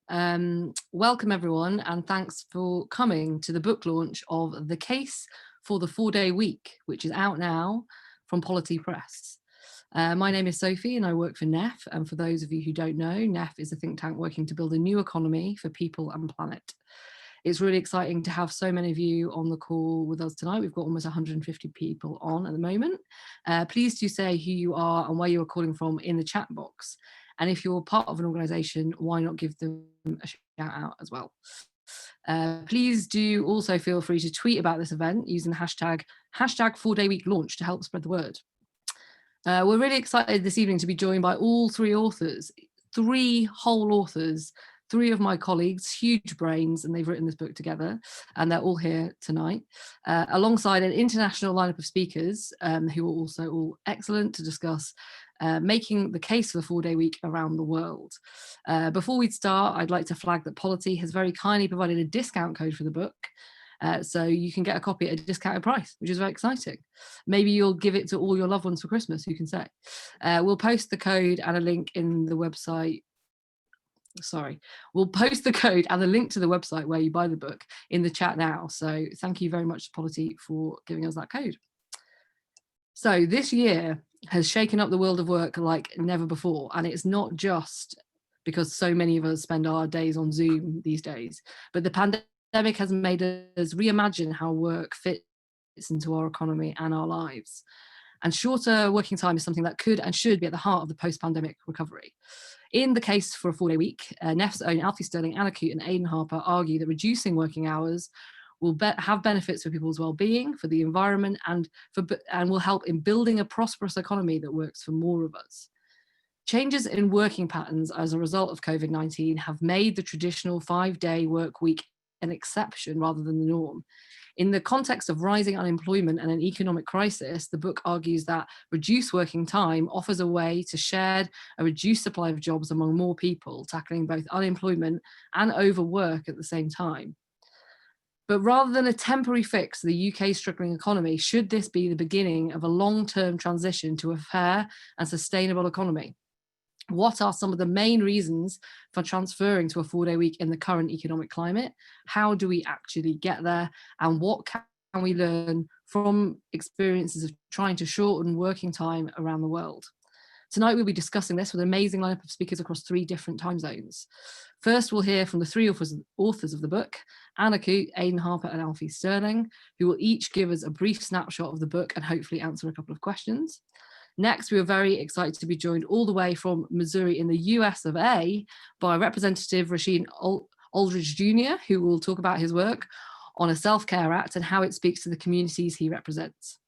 Welcome everyone, and thanks for coming to the book launch of The Case for the 4-Day Week, which is out now from Polity Press. My name is Sophie and I work for NEF, and for those of you who don't know, NEF is a think tank working to build a new economy for people and planet. It's really exciting to have so many of you on the call with us tonight. We've got almost 150 people on at the moment. Please do say who you are and where you are calling from in the chat box. And if you're part of an organisation, why not give them a shout out as well? Please do also feel free to tweet about this event using the hashtag 4-Day Week launch to help spread the word. We're really excited this evening to be joined by all three authors, three whole authors, three of my colleagues, huge brains, and they've written this book together, and they're all here tonight, alongside an international lineup of speakers who are also all excellent to discuss making the case for the 4-Day Week around the world. Before we start, I'd like to flag that Polity has very kindly provided a discount code for the book. So you can get a copy at a discounted price, which is very exciting. Maybe you'll give it to all your loved ones for Christmas, who can say. We'll post the code and a link in the website. We'll post the code and the link to the website where you buy the book in the chat now. So thank you very much to Polity for giving us that code. So this year has shaken up the world of work like never before. And it's not just because so many of us spend our days on Zoom these days, but the pandemic has made us reimagine how work fits into our economy and our lives. And shorter working time is something that could and should be at the heart of the post-pandemic recovery. In The Case for a 4-Day Week, NEF's own Alfie Stirling, Coote and Aidan Harper argue that reducing working hours will have benefits for people's well-being, for the environment, and will help in building a prosperous economy that works for more of us. Changes in working patterns as a result of COVID-19 have made the traditional 5-day work week an exception rather than the norm. In the context of rising unemployment and an economic crisis, the book argues that reduced working time offers a way to share a reduced supply of jobs among more people, tackling both unemployment and overwork at the same time. But rather than a temporary fix to the UK's struggling economy, should this be the beginning of a long-term transition to a fair and sustainable economy? What are some of the main reasons for transferring to a 4-day week in the current economic climate? How do we actually get there? And what can we learn from experiences of trying to shorten working time around the world? Tonight, we'll be discussing this with an amazing lineup of speakers across 3 different time zones. First, we'll hear from the 3 authors of the book, Coote, Aidan Harper and Alfie Stirling, who will each give us a brief snapshot of the book and hopefully answer a couple of questions. Next, we are very excited to be joined all the way from Missouri in the US of A by Representative Rasheen Aldridge Jr., who will talk about his work on a Self-Care Act and how it speaks to the communities he represents.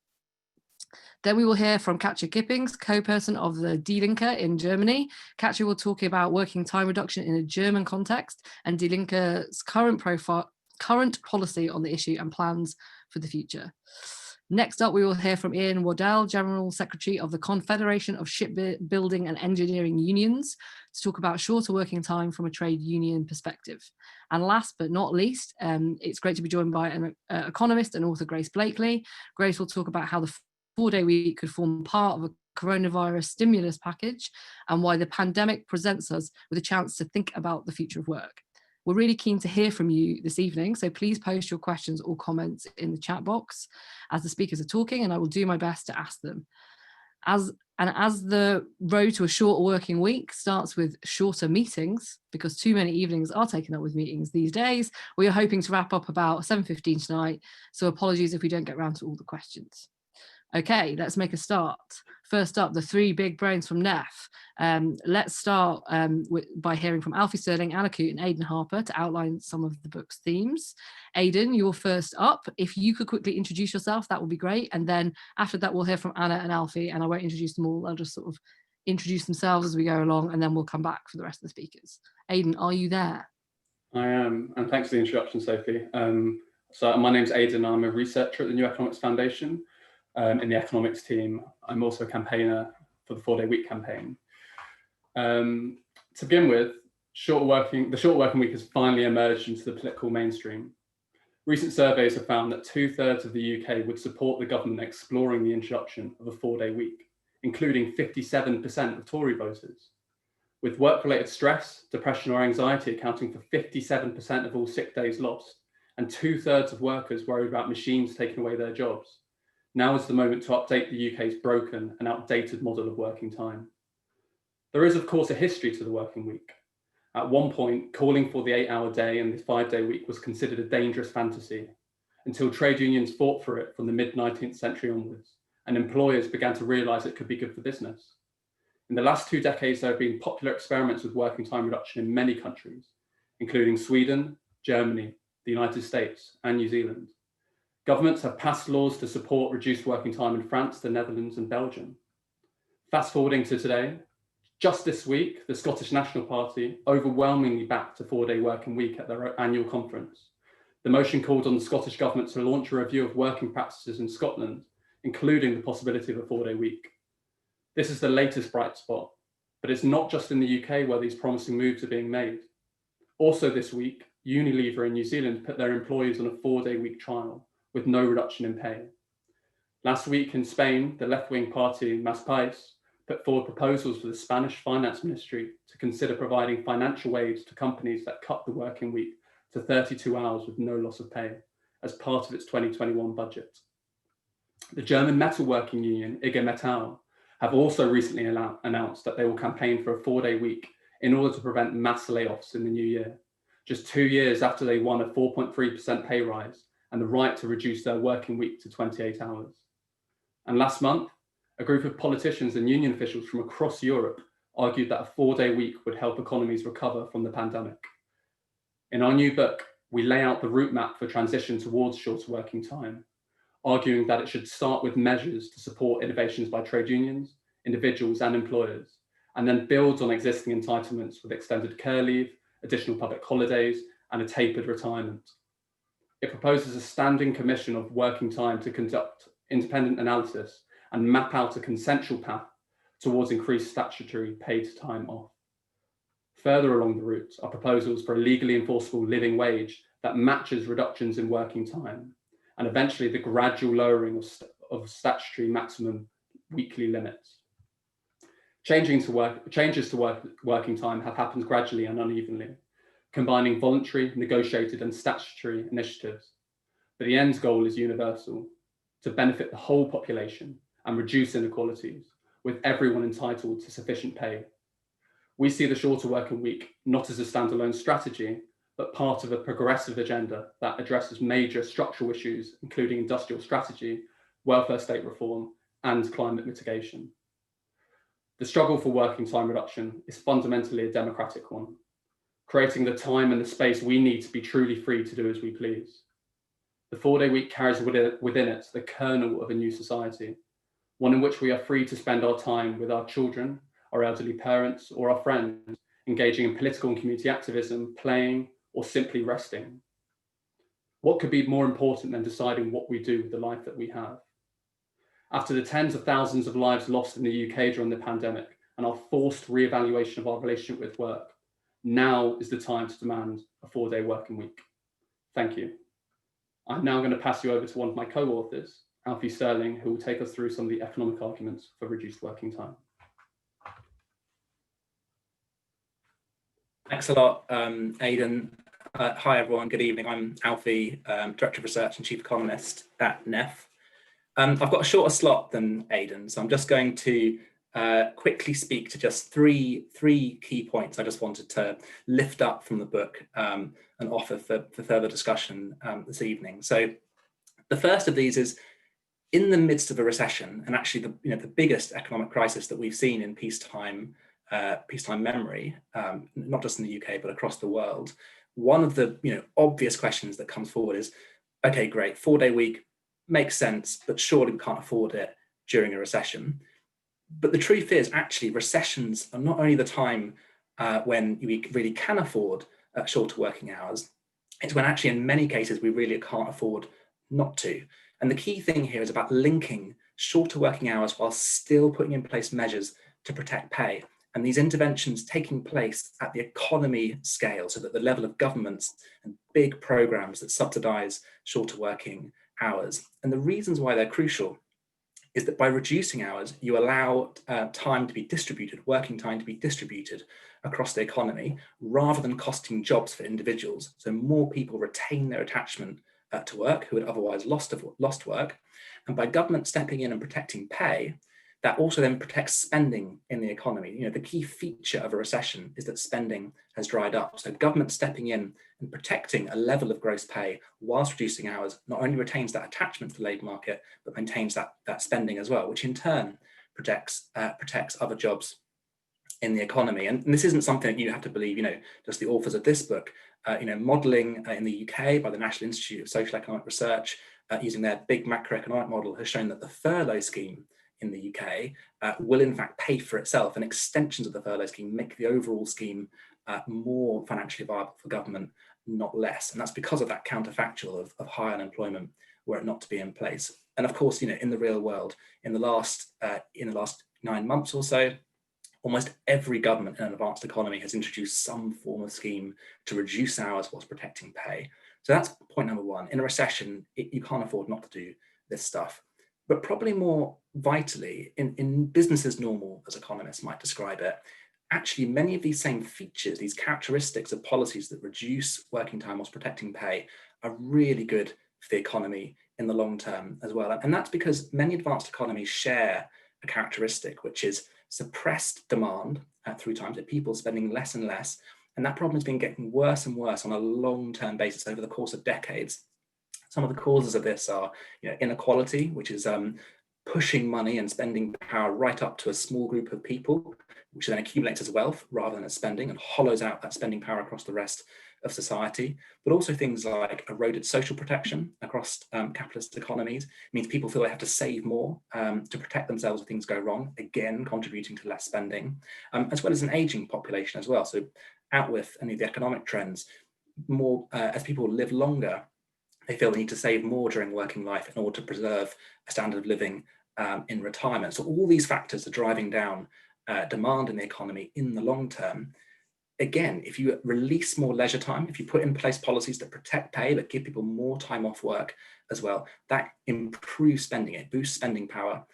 Then we will hear from Katja Kipping, co-person of the Die Linke in Germany. Katja will talk about working time reduction in a German context and Die Linke's current policy on the issue and plans for the future. Next up, we will hear from Ian Waddell, General Secretary of the Confederation of Shipbuilding and Engineering Unions, to talk about shorter working time from a trade union perspective. And last but not least, it's great to be joined by an economist and author, Grace Blakeley. Grace will talk about how the 4-day week could form part of a coronavirus stimulus package and why the pandemic presents us with a chance to think about the future of work. We're really keen to hear from you this evening, so please post your questions or comments in the chat box as the speakers are talking, and I will do my best to ask them. As the road to a shorter working week starts with shorter meetings, because too many evenings are taken up with meetings these days, we are hoping to wrap up about 7:15 tonight, so apologies if we don't get around to all the questions. Okay, let's make a start. First up, the 3 big brains from NEF. Let's start by hearing from Alfie Stirling, Coote and Aidan Harper to outline some of the book's themes. Aidan, you're first up. If you could quickly introduce yourself, that would be great. And then after that, we'll hear from Anna and Alfie, and I won't introduce them all. I'll just sort of introduce themselves as we go along, and then we'll come back for the rest of the speakers. Aidan, are you there? I am, and thanks for the introduction, Sophie. So my name's Aidan, I'm a researcher at the New Economics Foundation. In the economics team. I'm also a campaigner for the 4-day week campaign. To begin with, the short working week has finally emerged into the political mainstream. Recent surveys have found that 2/3 of the UK would support the government exploring the introduction of a 4-day week, including 57% of Tory voters. with work-related stress, depression or anxiety accounting for 57% of all sick days lost, and 2/3 of workers worried about machines taking away their jobs. Now is the moment to update the UK's broken and outdated model of working time. There is, of course, a history to the working week. At one point, calling for the 8-hour day and the 5-day week was considered a dangerous fantasy, until trade unions fought for it from the mid-19th century onwards, and employers began to realise it could be good for business. In the last 2 decades, there have been popular experiments with working time reduction in many countries, including Sweden, Germany, the United States, and New Zealand. Governments have passed laws to support reduced working time in France, the Netherlands, and Belgium. Fast forwarding to today, just this week, the Scottish National Party overwhelmingly backed a 4-day working week at their annual conference. The motion called on the Scottish Government to launch a review of working practices in Scotland, including the possibility of a 4-day week. This is the latest bright spot, but it's not just in the UK where these promising moves are being made. Also this week, Unilever in New Zealand put their employees on a 4-day week trial with no reduction in pay. Last week in Spain, the left-wing party Mas País put forward proposals for the Spanish Finance Ministry to consider providing financial aids to companies that cut the working week to 32 hours with no loss of pay as part of its 2021 budget. The German metalworking union, IG Metall, have also recently announced that they will campaign for a 4-day week in order to prevent mass layoffs in the new year, just 2 years after they won a 4.3% pay rise and the right to reduce their working week to 28 hours. And last month, a group of politicians and union officials from across Europe argued that a 4-day week would help economies recover from the pandemic. In our new book, we lay out the route map for transition towards shorter working time, arguing that it should start with measures to support innovations by trade unions, individuals and employers, and then builds on existing entitlements with extended care leave, additional public holidays, and a tapered retirement. It proposes a standing commission of working time to conduct independent analysis and map out a consensual path towards increased statutory paid time off. Further along the route are proposals for a legally enforceable living wage that matches reductions in working time, and eventually the gradual lowering of statutory maximum weekly limits. Changes to working time have happened gradually and unevenly, combining voluntary, negotiated and statutory initiatives. But the end goal is universal, to benefit the whole population and reduce inequalities, with everyone entitled to sufficient pay. We see the shorter working week not as a standalone strategy, but part of a progressive agenda that addresses major structural issues, including industrial strategy, welfare state reform, and climate mitigation. The struggle for working time reduction is fundamentally a democratic one, creating the time and the space we need to be truly free to do as we please. The 4-day week carries within it the kernel of a new society, one in which we are free to spend our time with our children, our elderly parents, or our friends, engaging in political and community activism, playing, or simply resting. What could be more important than deciding what we do with the life that we have? After the tens of thousands of lives lost in the UK during the pandemic and our forced re-evaluation of our relationship with work, now is the time to demand a 4-day working week. Thank you. I'm now going to pass you over to one of my co-authors, Alfie Stirling, who will take us through some of the economic arguments for reduced working time. Thanks a lot, Aidan. Hi, everyone. Good evening. I'm Alfie, Director of Research and Chief Economist at NEF. I've got a shorter slot than Aidan, so I'm just going to quickly speak to just three key points I just wanted to lift up from the book and offer for further discussion this evening. So the first of these is, in the midst of a recession, and actually the biggest economic crisis that we've seen in peacetime memory, not just in the UK but across the world, one of the obvious questions that comes forward is, okay, great, 4-day week makes sense, but surely we can't afford it during a recession. But the truth is, actually, recessions are not only the time when we really can afford shorter working hours, it's when actually in many cases we really can't afford not to. And the key thing here is about linking shorter working hours while still putting in place measures to protect pay. And these interventions taking place at the economy scale, so that the level of governments and big programs that subsidize shorter working hours. And the reasons why they're crucial is that by reducing hours, you allow time to be distributed, working time to be distributed across the economy, rather than costing jobs for individuals. So more people retain their attachment to work who had otherwise lost work. And by government stepping in and protecting pay, that also then protects spending in the economy. You know, the key feature of a recession is that spending has dried up. So government stepping in and protecting a level of gross pay whilst reducing hours not only retains that attachment to the labour market, but maintains that spending as well, which in turn protects other jobs in the economy. And this isn't something that you have to believe, you know, just the authors of this book. You know, modelling in the UK by the National Institute of Social Economic Research, using their big macroeconomic model, has shown that the furlough scheme in the UK will in fact pay for itself, and extensions of the furlough scheme make the overall scheme more financially viable for government, not less. And that's because of that counterfactual of high unemployment were it not to be in place. And of course, you know, in the real world, in the last 9 months or so, almost every government in an advanced economy has introduced some form of scheme to reduce hours whilst protecting pay. So that's point number one. In a recession, you can't afford not to do this stuff. But probably more vitally, in business as normal, as economists might describe it, actually many of these same features, these characteristics of policies that reduce working time whilst protecting pay, are really good for the economy in the long term as well. And that's because many advanced economies share a characteristic, which is suppressed demand through time, so people spending less and less. And that problem has been getting worse and worse on a long-term basis over the course of decades. Some of the causes of this are, you know, inequality, which is pushing money and spending power right up to a small group of people, which then accumulates as wealth rather than as spending, and hollows out that spending power across the rest of society. But also things like eroded social protection across capitalist economies. It means people feel they have to save more to protect themselves if things go wrong, again contributing to less spending, as well as an aging population as well. So out with any of the economic trends, more as people live longer, they feel they need to save more during working life in order to preserve a standard of living in retirement. So all these factors are driving down demand in the economy in the long term. Again, if you release more leisure time, if you put in place policies that protect pay, that give people more time off work as well, that improves spending, it boosts spending power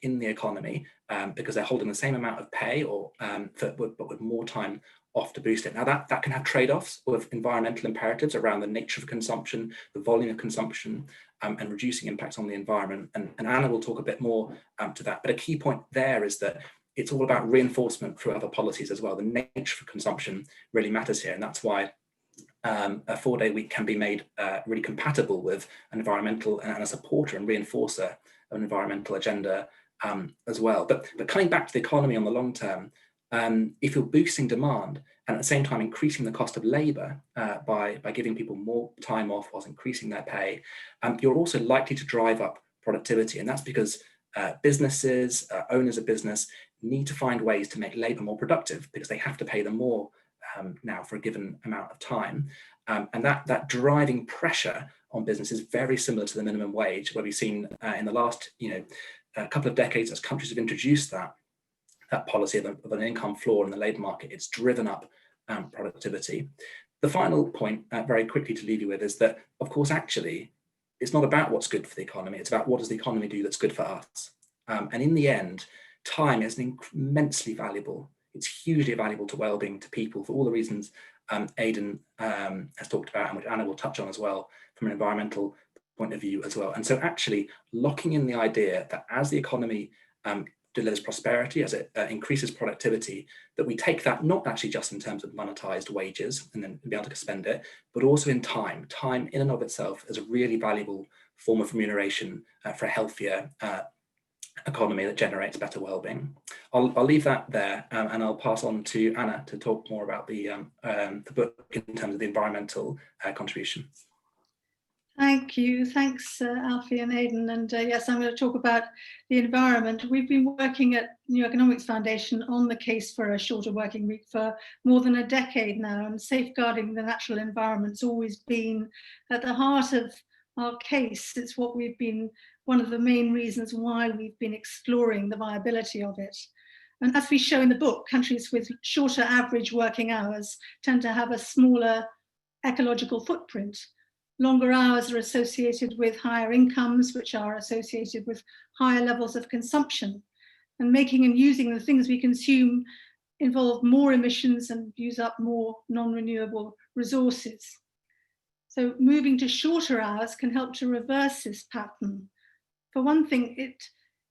in the economy because they're holding the same amount of pay but with more time off to boost it. Now that can have trade-offs with environmental imperatives around the nature of consumption, the volume of consumption, and reducing impacts on the environment. And Anna will talk a bit more to that. But a key point there is that it's all about reinforcement through other policies as well. The nature of consumption really matters here. And that's why a 4-day week can be made really compatible with an environmental and a supporter and reinforcer of an environmental agenda as well. But coming back to the economy on the long term, if you're boosting demand and at the same time increasing the cost of labour by giving people more time off whilst increasing their pay, you're also likely to drive up productivity. And that's because businesses, owners of business, need to find ways to make labour more productive because they have to pay them more now for a given amount of time. And that driving pressure on business is very similar to the minimum wage, where we've seen in the last a couple of decades, as countries have introduced that policy of an income floor in the labour market, it's driven up productivity. The final point, very quickly to leave you with, is that, of course, actually, it's not about what's good for the economy, it's about what does the economy do that's good for us. And in the end, time is immensely valuable. It's hugely valuable to well-being, to people, for all the reasons Aidan has talked about, and which Anna will touch on as well, from an environmental point of view as well. And so actually locking in the idea that as the economy delivers prosperity, as it increases productivity, that we take that not actually just in terms of monetized wages and then be able to spend it, but also in time. Time in and of itself is a really valuable form of remuneration for a healthier economy that generates better well-being. I'll leave that there and I'll pass on to Anna to talk more about the book in terms of the environmental contribution. Thank you. Thanks, Alfie and Aidan. And yes, I'm going to talk about the environment. We've been working at New Economics Foundation on the case for a shorter working week for more than a decade now, and safeguarding the natural environment's always been at the heart of our case. It's what we've been, one of the main reasons why we've been exploring the viability of it. And as we show in the book, countries with shorter average working hours tend to have a smaller ecological footprint. Longer hours are associated with higher incomes, which are associated with higher levels of consumption. And making and using the things we consume involve more emissions and use up more non-renewable resources. So moving to shorter hours can help to reverse this pattern. For one thing,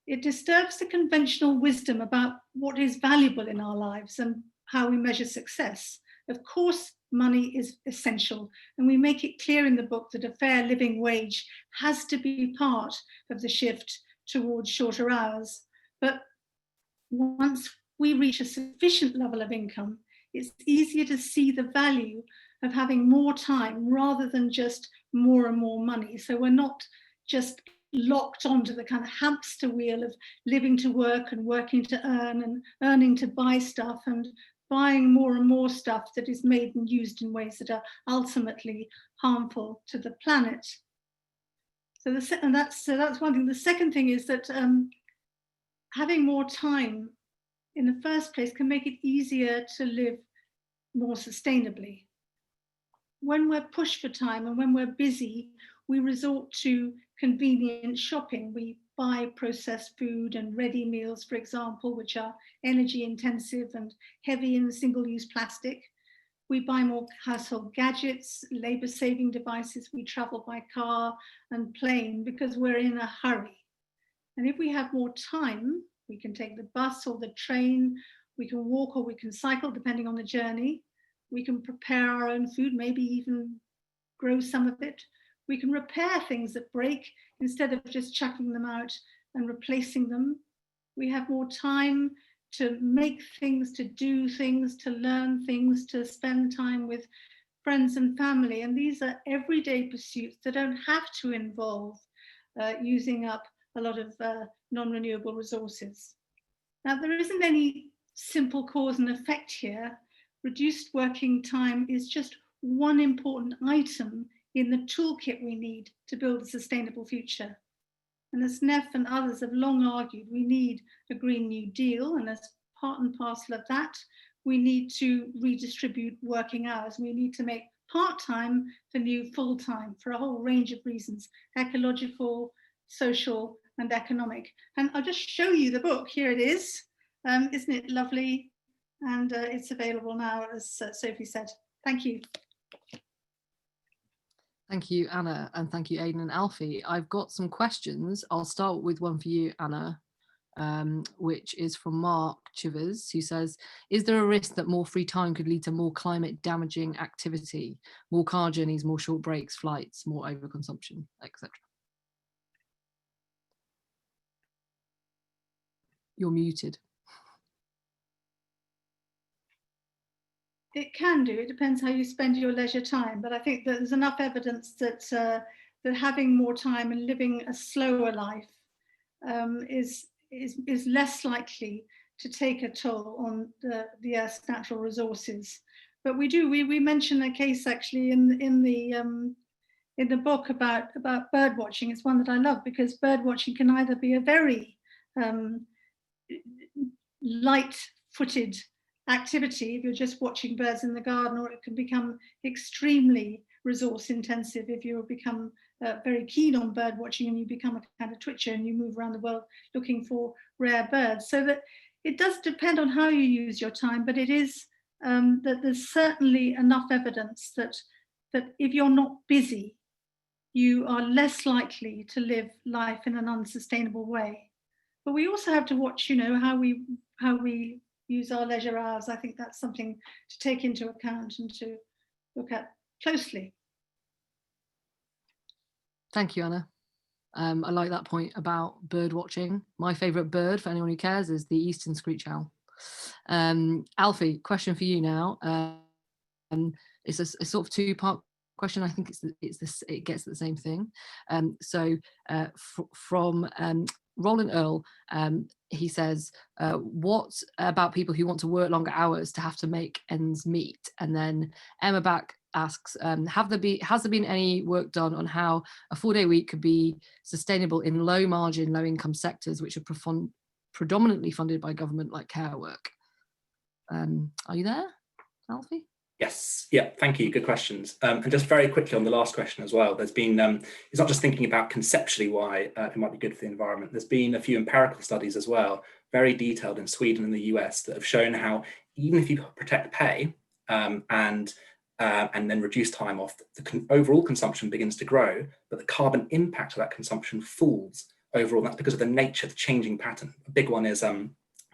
it disturbs the conventional wisdom about what is valuable in our lives and how we measure success. Of course, money is essential, and we make it clear in the book that a fair living wage has to be part of the shift towards shorter hours. But once we reach a sufficient level of income, it's easier to see the value of having more time rather than just more and more money. So we're not just locked onto the kind of hamster wheel of living to work and working to earn and earning to buy stuff and buying more and more stuff that is made and used in ways that are ultimately harmful to the planet. So that's one thing. The second thing is that having more time in the first place can make it easier to live more sustainably. When we're pushed for time and when we're busy, we resort to convenient shopping. We buy processed food and ready meals, for example, which are energy intensive and heavy in single-use plastic. We buy more household gadgets, labor-saving devices. We travel by car and plane because we're in a hurry. And if we have more time, we can take the bus or the train, we can walk or we can cycle, depending on the journey. We can prepare our own food, maybe even grow some of it. We can repair things that break instead of just chucking them out and replacing them. We have more time to make things, to do things, to learn things, to spend time with friends and family. And these are everyday pursuits that don't have to involve using up a lot of non-renewable resources. Now, there isn't any simple cause and effect here. Reduced working time is just one important item in the toolkit we need to build a sustainable future. And as Neff and others have long argued, we need a Green New Deal, and as part and parcel of that, we need to redistribute working hours. We need to make part-time the new full-time for a whole range of reasons, ecological, social, and economic. And I'll just show you the book. Here it is. Isn't it lovely? And it's available now, as Sofie said. Thank you. Thank you, Anna, and thank you, Aidan and Alfie. I've got some questions. I'll start with one for you, Anna, which is from Mark Chivers, who says, is there a risk that more free time could lead to more climate damaging activity, more car journeys, more short breaks, flights, more overconsumption, etc.? You're muted. It can do. It depends how you spend your leisure time. But I think that there's enough evidence that that having more time and living a slower life is less likely to take a toll on the Earth's natural resources. But we mention a case actually in the book about bird watching. It's one that I love because bird watching can either be a very light-footed activity if you're just watching birds in the garden, or it can become extremely resource intensive if you become very keen on bird watching and you become a kind of twitcher and you move around the world looking for rare birds. So that it does depend on how you use your time, but it is that there's certainly enough evidence that if you're not busy, you are less likely to live life in an unsustainable way. But we also have to watch, how we use our leisure hours. I think that's something to take into account and to look at closely. Thank you, Anna. I like that point about bird watching. My favourite bird, for anyone who cares, is the eastern screech owl. Alfie, question for you now. It's a sort of two-part question. I think it gets at the same thing. From Roland Earl, he says, what about people who want to work longer hours to have to make ends meet? And then Emma Back asks, has there been any work done on how a 4-day week could be sustainable in low margin, low income sectors, which are predominantly funded by government, like care work? Are you there, Alfie? Yes, yeah, thank you. Good questions. And just very quickly on the last question as well, there's been, it's not just thinking about conceptually why it might be good for the environment. There's been a few empirical studies as well, very detailed in Sweden and the US, that have shown how even if you protect pay and then reduce time off, the overall consumption begins to grow, but the carbon impact of that consumption falls overall. That's because of the nature, the changing pattern. A big one is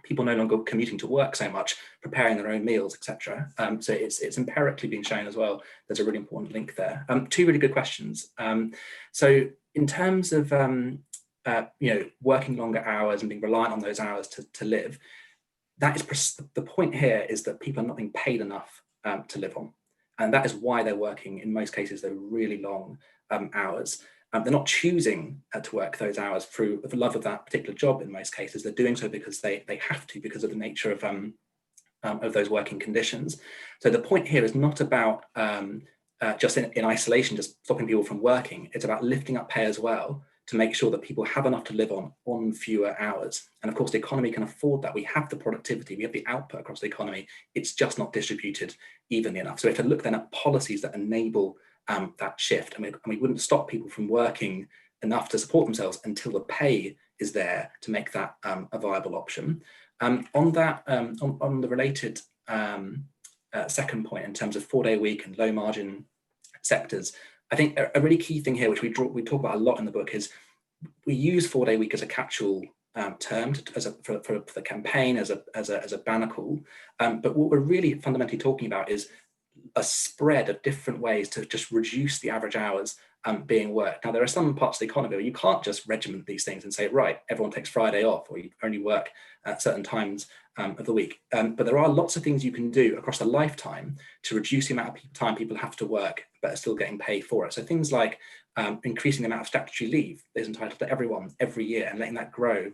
people no longer commuting to work so much, preparing their own meals, etc. So it's empirically been shown as well. There's a really important link there. Two really good questions. So in terms of working longer hours and being reliant on those hours to live, that is the point here is that people are not being paid enough to live on, and that is why they're working in most cases they're really long hours. They're not choosing to work those hours through the love of that particular job in most cases. They're doing so because they have to, because of the nature of those working conditions. So the point here is not about just in isolation, just stopping people from working. It's about lifting up pay as well to make sure that people have enough to live on fewer hours. And of course, the economy can afford that. We have the productivity, we have the output across the economy. It's just not distributed evenly enough. So we have to look then at policies that enable that shift, and we wouldn't stop people from working enough to support themselves until the pay is there to make that a viable option. On the related second point in terms of 4-day week and low margin sectors, I think a really key thing here, which we talk about a lot in the book, is we use 4-day week as a catch-all term for the campaign as a banner call, but what we're really fundamentally talking about is a spread of different ways to just reduce the average hours being worked. Now, there are some parts of the economy where you can't just regiment these things and say, right, everyone takes Friday off, or you only work at certain times of the week. But there are lots of things you can do across a lifetime to reduce the amount of time people have to work, but are still getting paid for it. So things like increasing the amount of statutory leave that is entitled to everyone every year and letting that grow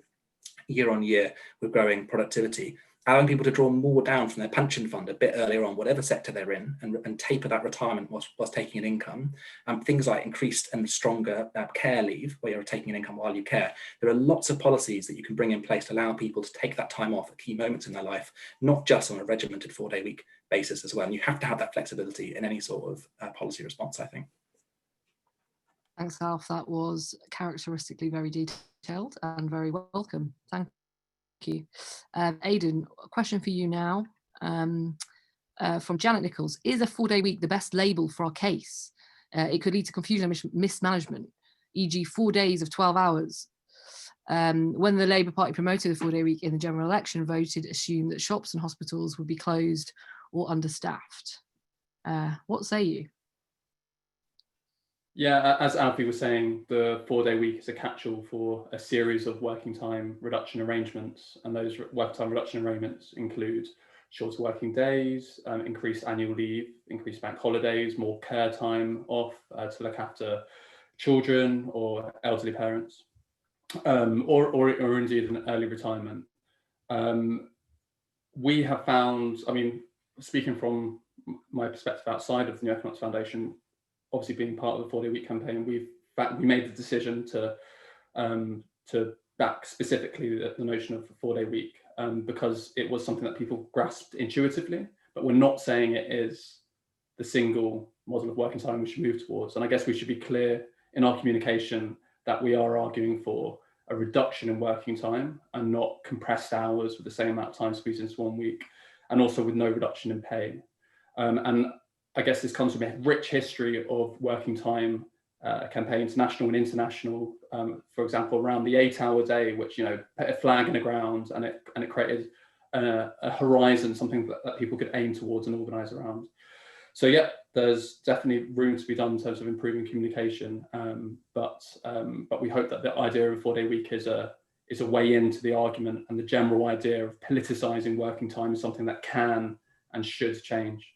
year on year with growing productivity. Allowing people to draw more down from their pension fund a bit earlier on, whatever sector they're in, and taper that retirement whilst taking an income. Things like increased and stronger care leave, where you're taking an income while you care. There are lots of policies that you can bring in place to allow people to take that time off at key moments in their life, not just on a regimented 4-day week basis as well. And you have to have that flexibility in any sort of policy response, I think. Thanks, Alf. That was characteristically very detailed and very welcome. Thank you. Aidan, a question for you now from Janet Nichols. Is a 4-day week the best label for our case? It could lead to confusion and mismanagement, e.g. 4 days of 12 hours. When the Labour Party promoted the 4-day week in the general election, voted assumed that shops and hospitals would be closed or understaffed. What say you? Yeah, as Alfie was saying, the 4-day week is a catch-all for a series of working time reduction arrangements, and those working time reduction arrangements include shorter working days, increased annual leave, increased bank holidays, more care time off to look after children or elderly parents, or indeed an early retirement. We have found, I mean, speaking from my perspective outside of the New Economics Foundation, obviously being part of the 4-day week campaign, we made the decision to back specifically the notion of the 4-day week because it was something that people grasped intuitively, but we're not saying it is the single model of working time we should move towards. And I guess we should be clear in our communication that we are arguing for a reduction in working time and not compressed hours with the same amount of time squeezed into 1 week, and also with no reduction in pay. And I guess this comes from a rich history of working time campaigns, national and international. For example, around the 8-hour day, which put a flag in the ground, and it created a horizon, something that people could aim towards and organise around. So yeah, there's definitely room to be done in terms of improving communication, but we hope that the idea of a 4-day week is a way into the argument, and the general idea of politicising working time is something that can and should change.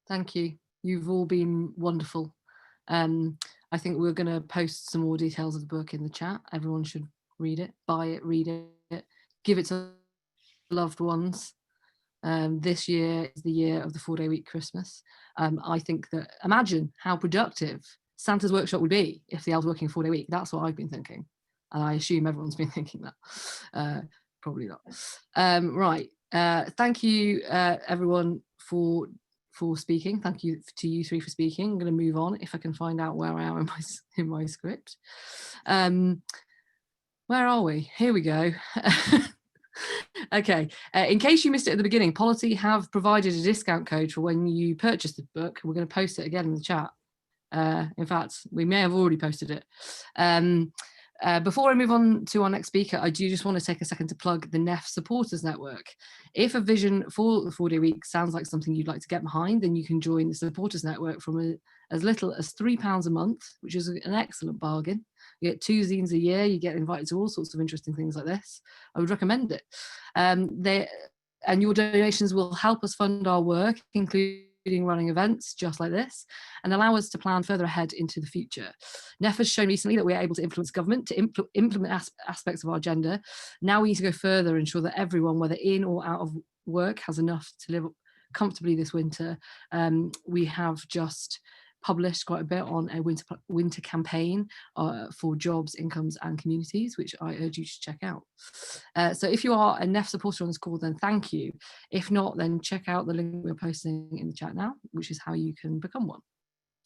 Thank you. You've all been wonderful. I think we're going to post some more details of the book in the chat. Everyone should read it, buy it, read it, give it to loved ones. This year is the year of the 4-day week Christmas. I think that, imagine how productive Santa's workshop would be if the elves were working a 4-day week. That's what I've been thinking. And I assume everyone's been thinking that. Probably not. Right. Thank you, everyone, for speaking. Thank you to you three for speaking. I'm going to move on if I can find out where I am in my script. Where are we? Here we go. Okay, in case you missed it at the beginning, Polity have provided a discount code for when you purchase the book. We're going to post it again in the chat. In fact, we may have already posted it. Before I move on to our next speaker, I do just want to take a second to plug the NEF Supporters Network. If a vision for the 4-day week sounds like something you'd like to get behind, then you can join the Supporters Network from as little as £3 a month, which is an excellent bargain. You get 2 zines a year, you get invited to all sorts of interesting things like this. I would recommend it. And your donations will help us fund our work, including running events just like this, and allow us to plan further ahead into the future. NEF has shown recently that we are able to influence government to implement aspects of our agenda. Now we need to go further, ensure that everyone, whether in or out of work, has enough to live comfortably this winter. We have just published quite a bit on a winter campaign for jobs, incomes and communities, which I urge you to check out. So if you are a NEF supporter on this call, then thank you. If not, then check out the link we're posting in the chat now, which is how you can become one.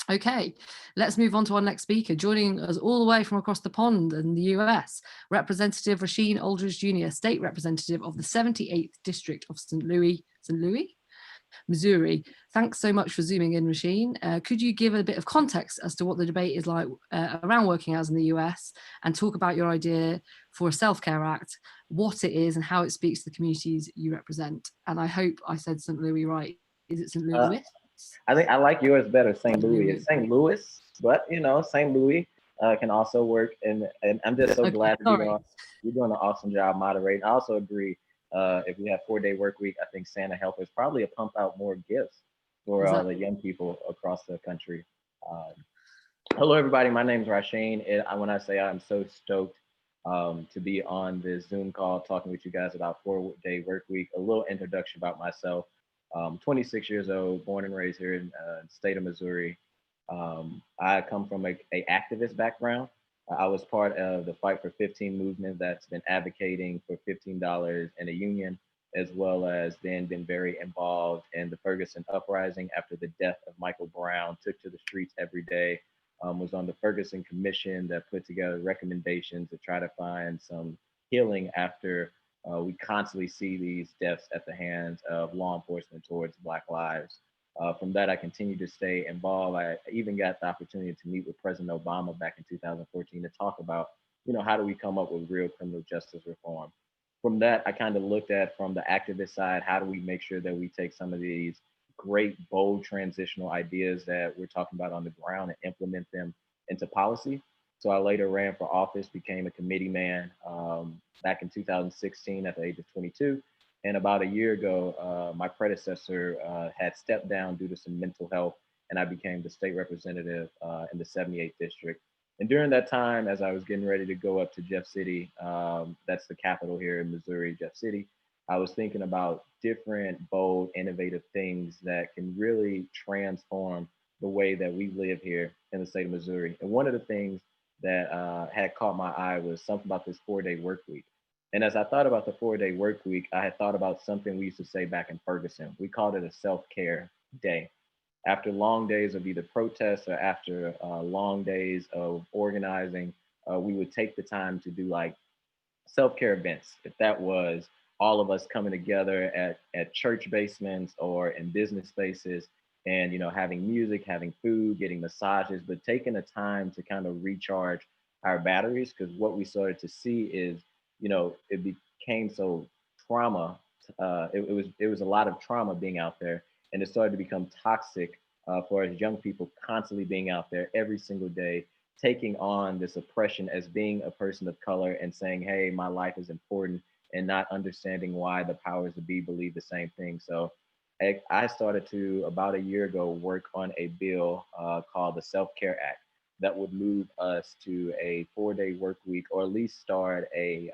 Okay, let's move on to our next speaker. Joining us all the way from across the pond in the US, Representative Rasheen Aldridge Jr., State Representative of the 78th District of St. Louis, Missouri. Thanks so much for zooming in, Rasheen. Could you give a bit of context as to what the debate is like around working hours in the US, and talk about your idea for a Self-Care Act, what it is and how it speaks to the communities you represent? And I hope I said St. Louis right. Is it St. Louis? I think I like yours better, St. Louis. It's St. Louis, but you know, St. Louis can also work. And I'm just so glad that you're doing an awesome job moderating. I also agree. If we have 4-day work week, I think Santa help us probably pump out more gifts for the young people across the country. Hello, everybody. My name is Rasheen. When I say I'm so stoked to be on this Zoom call talking with you guys about 4-day work week, a little introduction about myself. 26 years old, born and raised here in the state of Missouri. I come from a activist background. I was part of the Fight for 15 movement that's been advocating for $15 in a union, as well as then been very involved in the Ferguson uprising after the death of Michael Brown, took to the streets every day, was on the Ferguson Commission that put together recommendations to try to find some healing after we constantly see these deaths at the hands of law enforcement towards Black lives. From that, I continue to stay involved. I even got the opportunity to meet with President Obama back in 2014 to talk about, how do we come up with real criminal justice reform? From that, I kind of looked at from the activist side, how do we make sure that we take some of these great, bold transitional ideas that we're talking about on the ground and implement them into policy? So I later ran for office, became a committee man back in 2016 at the age of 22. And about a year ago, my predecessor had stepped down due to some mental health, and I became the state representative in the 78th district. And during that time, as I was getting ready to go up to Jeff City, that's the capital here in Missouri, Jeff City, I was thinking about different, bold, innovative things that can really transform the way that we live here in the state of Missouri. And one of the things that had caught my eye was something about this 4-day work week. And as I thought about the 4-day work week, I had thought about something we used to say back in Ferguson. We called it a self-care day. After long days of either protests or after long days of organizing, we would take the time to do like self-care events. If that was all of us coming together at church basements or in business spaces and, having music, having food, getting massages, but taking the time to kind of recharge our batteries, because what we started to see is, it became so trauma. It was a lot of trauma being out there, and it started to become toxic for us young people constantly being out there every single day, taking on this oppression as being a person of color and saying, hey, my life is important, and not understanding why the powers that be believe the same thing. So I started to, about a year ago, work on a bill called the Self-Care Act that would move us to a 4-day work week, or at least start a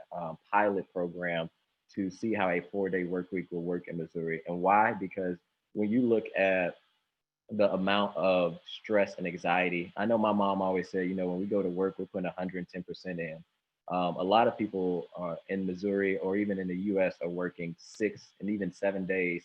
pilot program to see how a 4-day work week will work in Missouri. And why? Because when you look at the amount of stress and anxiety, I know my mom always said, when we go to work, we're putting 110% in. A lot of people in Missouri or even in the US are working 6 and even 7 days,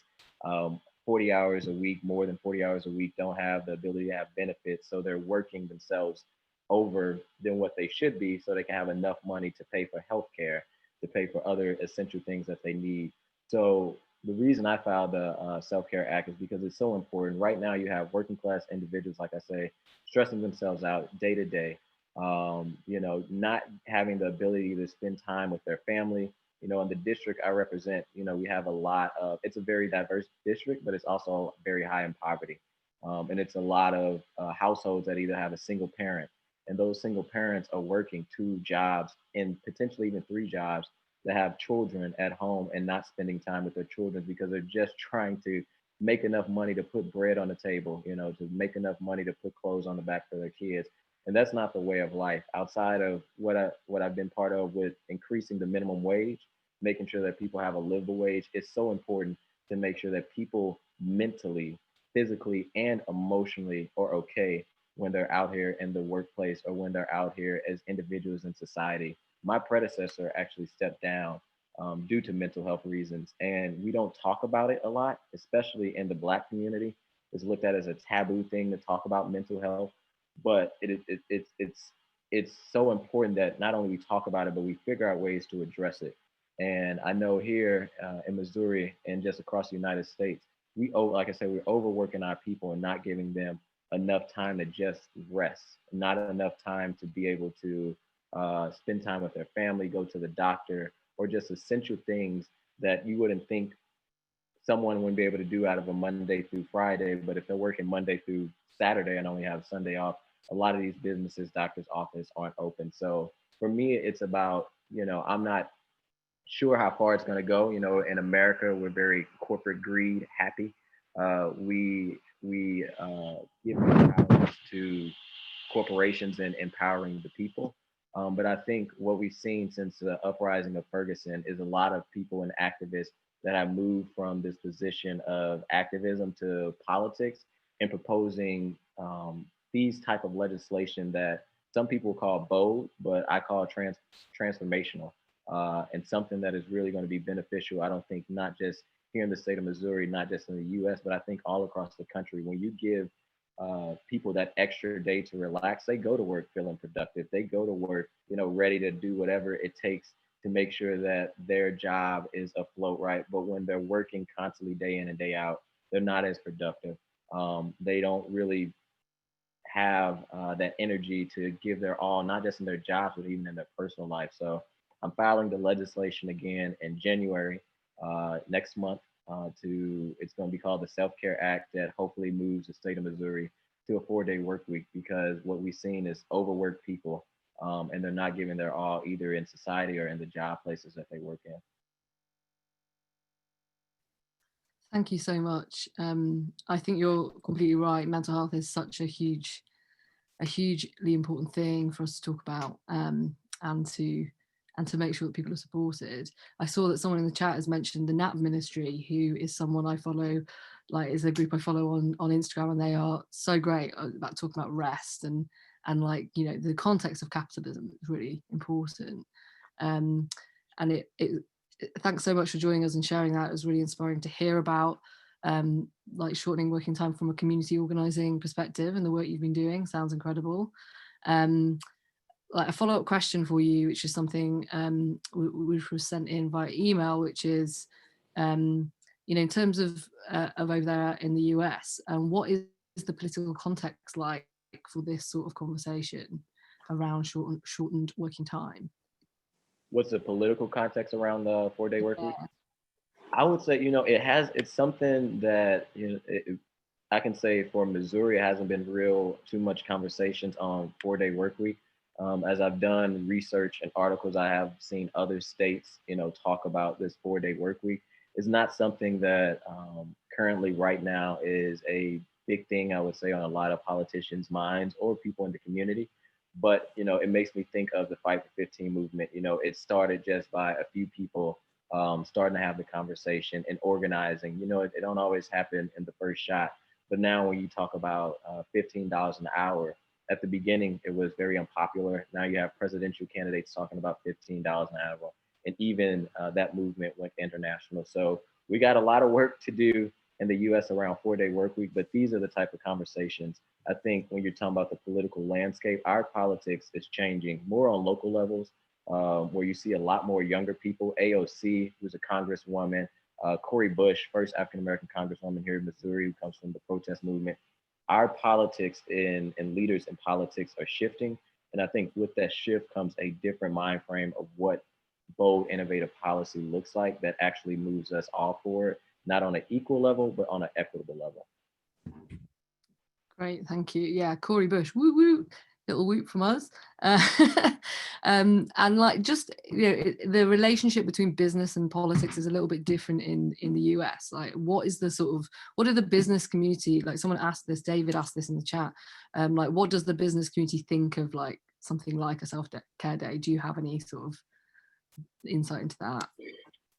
40 hours a week, more than 40 hours a week, don't have the ability to have benefits. So they're working themselves over than what they should be so they can have enough money to pay for healthcare, to pay for other essential things that they need. So the reason I filed the Self-Care Act is because it's so important. Right now, you have working class individuals, like I say, stressing themselves out day to day, not having the ability to spend time with their family. In the district I represent, we have a lot of, it's a very diverse district, but it's also very high in poverty. And it's a lot of households that either have a single parent, and those single parents are working 2 jobs and potentially even 3 jobs, that have children at home and not spending time with their children because they're just trying to make enough money to put bread on the table, to make enough money to put clothes on the back for their kids. And that's not the way of life. Outside of what I've been part of with increasing the minimum wage, making sure that people have a livable wage, it's so important to make sure that people mentally, physically, and emotionally are okay when they're out here in the workplace or when they're out here as individuals in society. My predecessor actually stepped down due to mental health reasons, and we don't talk about it a lot, especially in the Black community. It's looked at as a taboo thing to talk about mental health, but it's so important that not only we talk about it, but we figure out ways to address it. And I know here in Missouri and just across the United States, like I said, we're overworking our people and not giving them enough time to just rest, not enough time to be able to spend time with their family, go to the doctor, or just essential things that you wouldn't think someone wouldn't be able to do out of a Monday through Friday. But if they're working Monday through Saturday and only have Sunday off, a lot of these businesses, doctor's office aren't open. So for me, it's about, I'm not sure how far it's going to go. In America, we're very corporate greed happy. We give power to corporations and empowering the people. But I think what we've seen since the uprising of Ferguson is a lot of people and activists that have moved from this position of activism to politics and proposing these type of legislation that some people call bold, but I call transformational, and something that is really going to be beneficial. I don't think not just here in the state of Missouri, not just in the US, but I think all across the country. When you give people that extra day to relax, they go to work feeling productive. They go to work, ready to do whatever it takes to make sure that their job is afloat, right? But when they're working constantly day in and day out, they're not as productive. They don't really have that energy to give their all, not just in their jobs, but even in their personal life. So I'm filing the legislation again in January next month. It's going to be called the Self-Care Act, that hopefully moves the state of Missouri to a 4-day work week, because what we've seen is overworked people, and they're not giving their all either in society or in the job places that they work in. Thank you so much. I think you're completely right. Mental health is such a hugely important thing for us to talk about, and to make sure that people are supported. I saw that someone in the chat has mentioned the NAP Ministry, who is someone I follow, is a group I follow on Instagram, and they are so great about talking about rest and the context of capitalism is really important. And thanks so much for joining us and sharing that. It was really inspiring to hear about shortening working time from a community organizing perspective, and the work you've been doing sounds incredible. A follow-up question for you, which is something which was sent in via email, which is, in terms of over there in the US, what is the political context like for this sort of conversation around shortened working time? What's the political context around the 4-day work week? I would say, it's something that, I can say for Missouri, it hasn't been too much conversations on 4-day work week. As I've done research and articles, I have seen other states, talk about this 4-day work week. It's not something that currently right now is a big thing, I would say, on a lot of politicians' minds or people in the community. But, it makes me think of the Fight for 15 movement. It started just by a few people starting to have the conversation and organizing. It don't always happen in the first shot. But now when you talk about $15 an hour, At the beginning, it was very unpopular. Now you have presidential candidates talking about $15 an hour, and even that movement went international. So we got a lot of work to do in the US around 4-day work week, but these are the type of conversations. I think when you're talking about the political landscape, our politics is changing more on local levels, where you see a lot more younger people. AOC, who's a congresswoman, Cori Bush, first African-American congresswoman here in Missouri, who comes from the protest movement. Our politics and leaders in politics are shifting. And I think with that shift comes a different mind frame of what bold, innovative policy looks like that actually moves us all forward, not on an equal level, but on an equitable level. Great, thank you. Yeah, Cori Bush, woo woo, little whoop from us. And like just, you know, the relationship between business and politics is a little bit different in the US. Like, what is the sort of, what are the business community, like someone asked this, David asked this in the chat, like what does the business community think of like something like a self-care day? Do you have any sort of insight into that?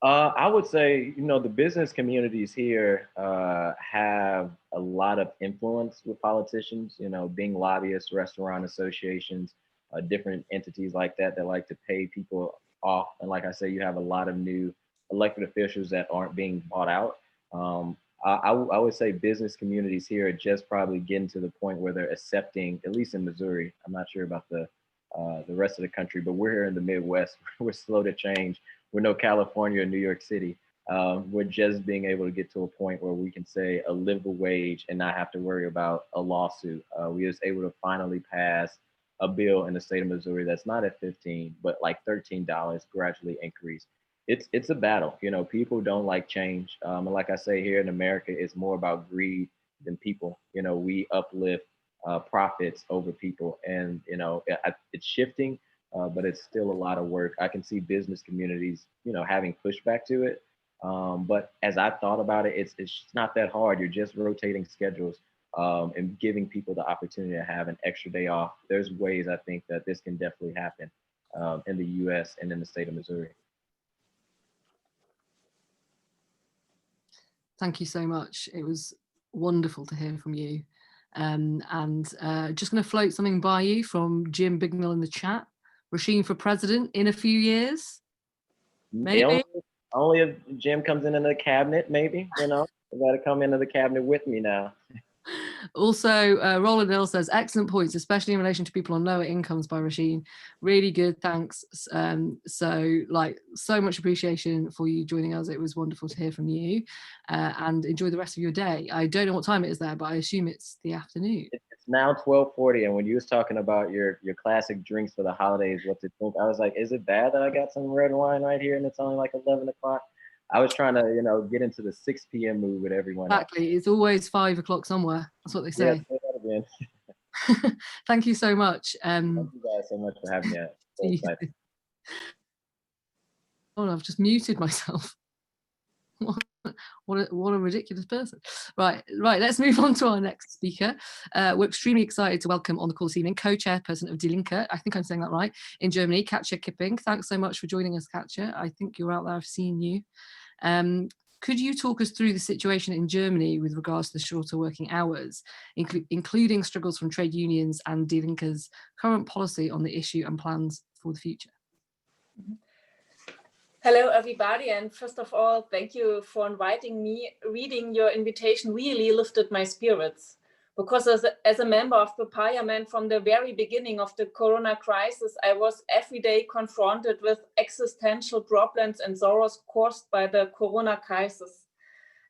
I would say, you know, the business communities here have a lot of influence with politicians, you know, being lobbyists, restaurant associations, different entities like that like to pay people off. And like I say, you have a lot of new elected officials that aren't being bought out. I would say business communities here are just probably getting to the point where they're accepting, at least in Missouri. I'm not sure about the rest of the country, but we're here in the Midwest. We're slow to change. We're no California or New York City. We're just being able to get to a point where we can say a livable wage and not have to worry about a lawsuit. We was able to finally pass a bill in the state of Missouri that's not at 15, but like $13 gradually increase. It's a battle. You know, people don't like change. And like I say, here in America, it's more about greed than people. You know, we uplift profits over people, and you know, it's shifting. But it's still a lot of work. I can see business communities, you know, having pushback to it. But as I thought about it, it's not that hard. You're just rotating schedules and giving people the opportunity to have an extra day off. There's ways I think that this can definitely happen in the US and in the state of Missouri. Thank you so much. It was wonderful to hear from you. And just going to float something by you from Jim Bignell in the chat. Rasheen for president in a few years? Maybe. Only if Jim comes into the cabinet, maybe, you know, you got to come into the cabinet with me now. Also, Roland Hill says, excellent points, especially in relation to people on lower incomes by Rasheen. Really good, thanks. So much appreciation for you joining us. It was wonderful to hear from you, and enjoy the rest of your day. I don't know what time it is there, but I assume it's the afternoon. It's now 12:40, and when you was talking about your classic drinks for the holidays, what to drink, I was like, is it bad that I got some red wine right here and it's only like 11 o'clock? I was trying to, you know, get into the 6 p.m. mood with everyone. Exactly. It's always 5 o'clock somewhere. That's what they say. Yeah, thank you so much. Thank you guys so much for having me. Oh, I've just muted myself. What a ridiculous person. Right, let's move on to our next speaker. We're extremely excited to welcome on the call this evening Co-Chairperson of Die Linke, I think I'm saying that right, in Germany, Katja Kipping. Thanks so much for joining us, Katja. I think you're out there, I've seen you. Could you talk us through the situation in Germany with regards to the shorter working hours, including struggles from trade unions and Die Linke's current policy on the issue and plans for the future? Hello, everybody. And first of all, thank you for inviting me. Reading your invitation really lifted my spirits, because as a member of the parliament from the very beginning of the Corona crisis, I was every day confronted with existential problems and sorrows caused by the Corona crisis.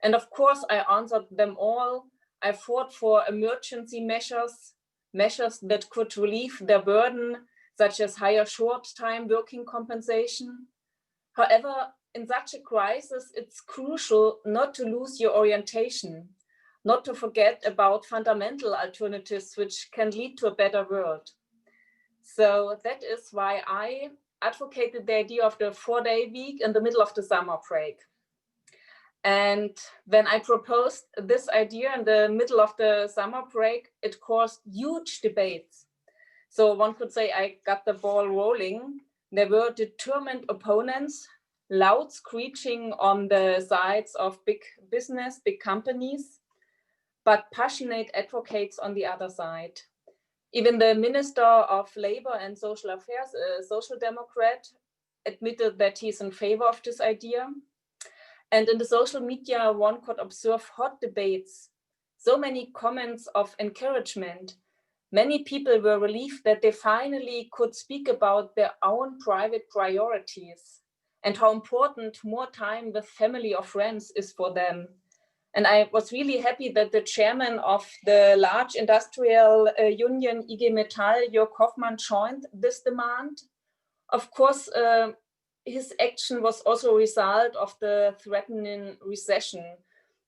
And of course, I answered them all. I fought for emergency measures that could relieve their burden, such as higher short-time working compensation. However, in such a crisis, it's crucial not to lose your orientation, not to forget about fundamental alternatives which can lead to a better world. So that is why I advocated the idea of the 4-day week in the middle of the summer break. And when I proposed this idea in the middle of the summer break, it caused huge debates. So one could say I got the ball rolling. There were determined opponents, loud screeching on the sides of big business, big companies, but passionate advocates on the other side. Even the Minister of Labour and Social Affairs, a Social Democrat, admitted that he's in favor of this idea. And in the social media, one could observe hot debates, so many comments of encouragement. Many people were relieved that they finally could speak about their own private priorities and how important more time with family or friends is for them. And I was really happy that the chairman of the large industrial union, IG Metall, Jörg Hoffmann, joined this demand. Of course, his action was also a result of the threatening recession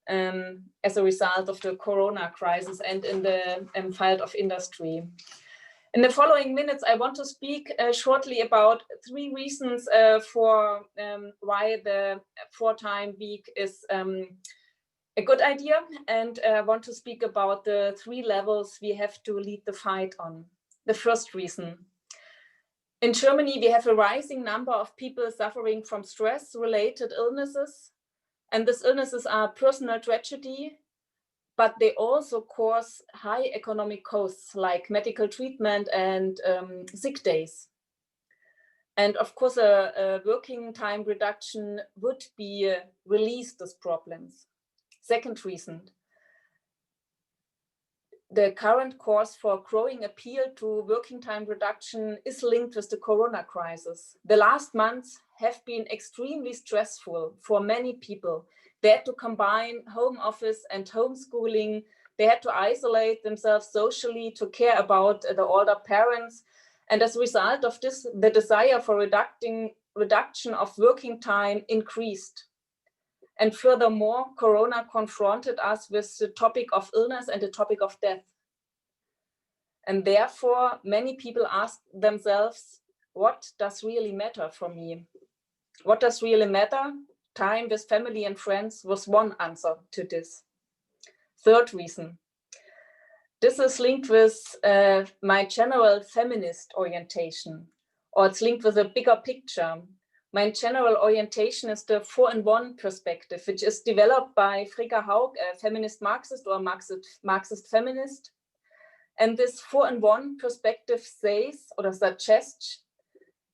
as a result of the corona crisis and in the field of industry. In the following minutes, I want to speak shortly about 3 reasons for why the 4-time week is a good idea, and I want to speak about the 3 levels we have to lead the fight on. The first reason. In Germany, we have a rising number of people suffering from stress-related illnesses, and these illnesses are personal tragedy, but they also cause high economic costs like medical treatment and sick days. And of course, a working time reduction would be release these problems. Second reason, the current course for growing appeal to working time reduction is linked with the corona crisis. The last months have been extremely stressful for many people. They had to combine home office and homeschooling. They had to isolate themselves socially to care about the older parents. And as a result of this, the desire for reduction of working time increased. And furthermore, corona confronted us with the topic of illness and the topic of death. And therefore, many people ask themselves, what does really matter for me? What does really matter? Time with family and friends was one answer to this. Third reason. This is linked with my general feminist orientation, or it's linked with a bigger picture. My general orientation is the 4-in-1 perspective, which is developed by Frigga Haug, a feminist Marxist or Marxist feminist. And this 4-in-1 perspective says or suggests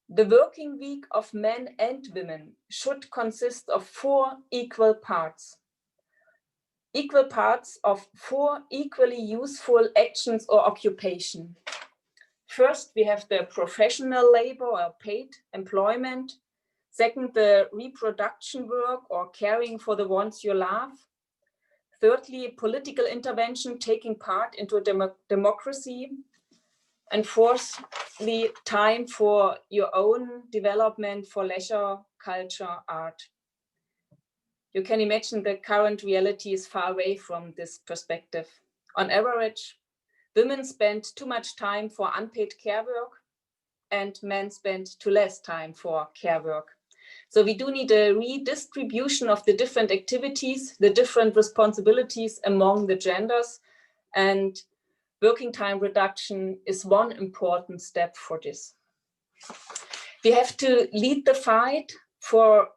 the working week of men and women should consist of 4 equal parts. Equal parts of 4 equally useful actions or occupation. First, we have the professional labor or paid employment. Second, the reproduction work or caring for the ones you love. Thirdly, political intervention, taking part into a democracy. And fourthly, time for your own development, for leisure, culture, art. You can imagine the current reality is far away from this perspective. On average, women spend too much time for unpaid care work and men spend too less time for care work. So we do need a redistribution of the different activities, the different responsibilities among the genders, and working time reduction is one important step for this. We have to lead the fight for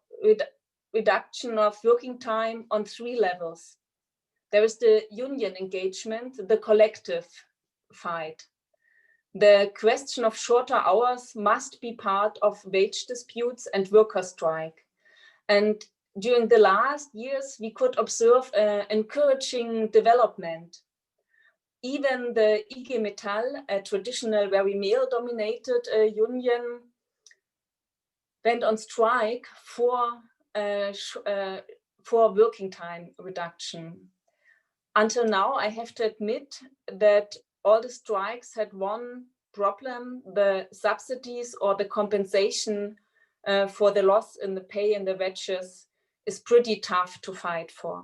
reduction of working time on 3 levels. There is the union engagement, the collective fight. The question of shorter hours must be part of wage disputes and worker strike. And during the last years, we could observe encouraging development. Even the IG Metall, a traditional, very male-dominated union, went on strike for working time reduction. Until now, I have to admit that all the strikes had one problem: the subsidies or the compensation for the loss in the pay and the wages is pretty tough to fight for.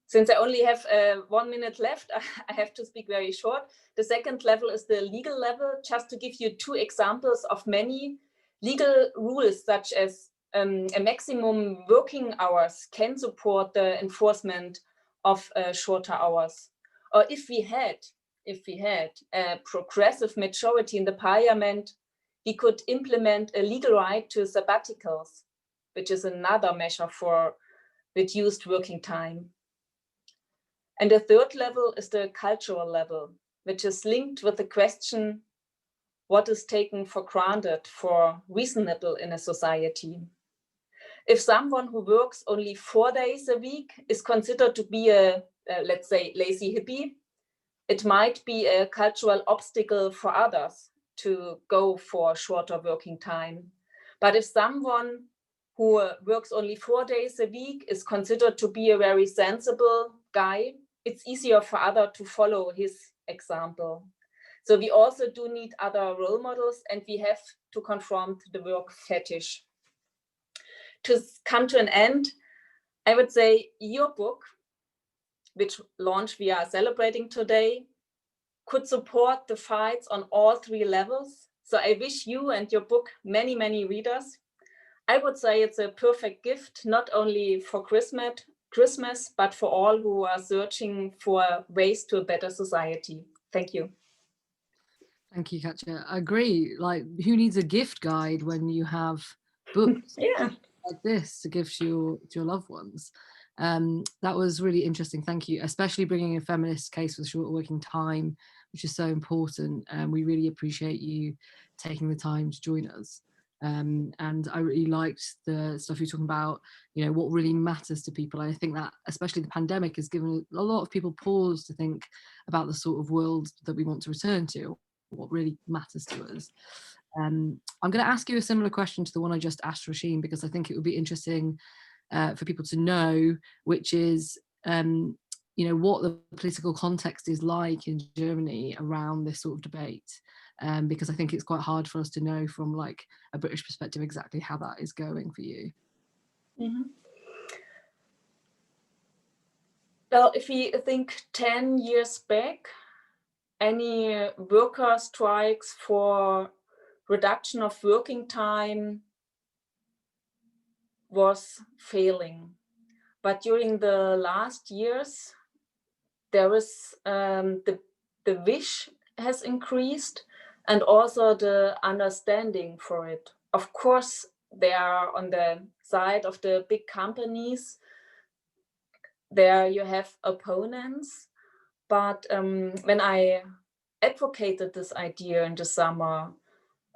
Since I only have 1 minute left, I have to speak very short. The second level is the legal level, just to give you 2 examples of many legal rules, such as a maximum working hours can support the enforcement of shorter hours. Or if we had a progressive majority in the parliament, we could implement a legal right to sabbaticals, which is another measure for reduced working time. And the third level is the cultural level. which is linked with the question, what is taken for granted for reasonable in a society? If someone who works only 4 days a week is considered to be a let's say, lazy hippie, it might be a cultural obstacle for others to go for shorter working time. But if someone who works only 4 days a week is considered to be a very sensible guy, it's easier for others to follow his example. So we also do need other role models, and we have to confront the work fetish. To come to an end, I would say your book, which launch we are celebrating today, could support the fights on all 3 levels. So I wish you and your book many, many readers. I would say it's a perfect gift, not only for Christmas, but for all who are searching for ways to a better society. Thank you. Thank you, Katja. I agree. Like, who needs a gift guide when you have books like this to give to your loved ones? That was really interesting. Thank you, especially bringing a feminist case for the shorter working time, which is so important. And we really appreciate you taking the time to join us. And I really liked the stuff you're talking about, you know, what really matters to people. I think that especially the pandemic has given a lot of people pause to think about the sort of world that we want to return to, what really matters to us. I'm going to ask you a similar question to the one I just asked Rasheen, because I think it would be interesting for people to know, which is, you know, what the political context is like in Germany around this sort of debate, because I think it's quite hard for us to know from like a British perspective exactly how that is going for you. Mm-hmm. Well, if we think 10 years back, any worker strikes for reduction of working time was failing. But during the last years, there is the wish has increased, and also the understanding for it. Of course, they are on the side of the big companies. There you have opponents. But when I advocated this idea in the summer,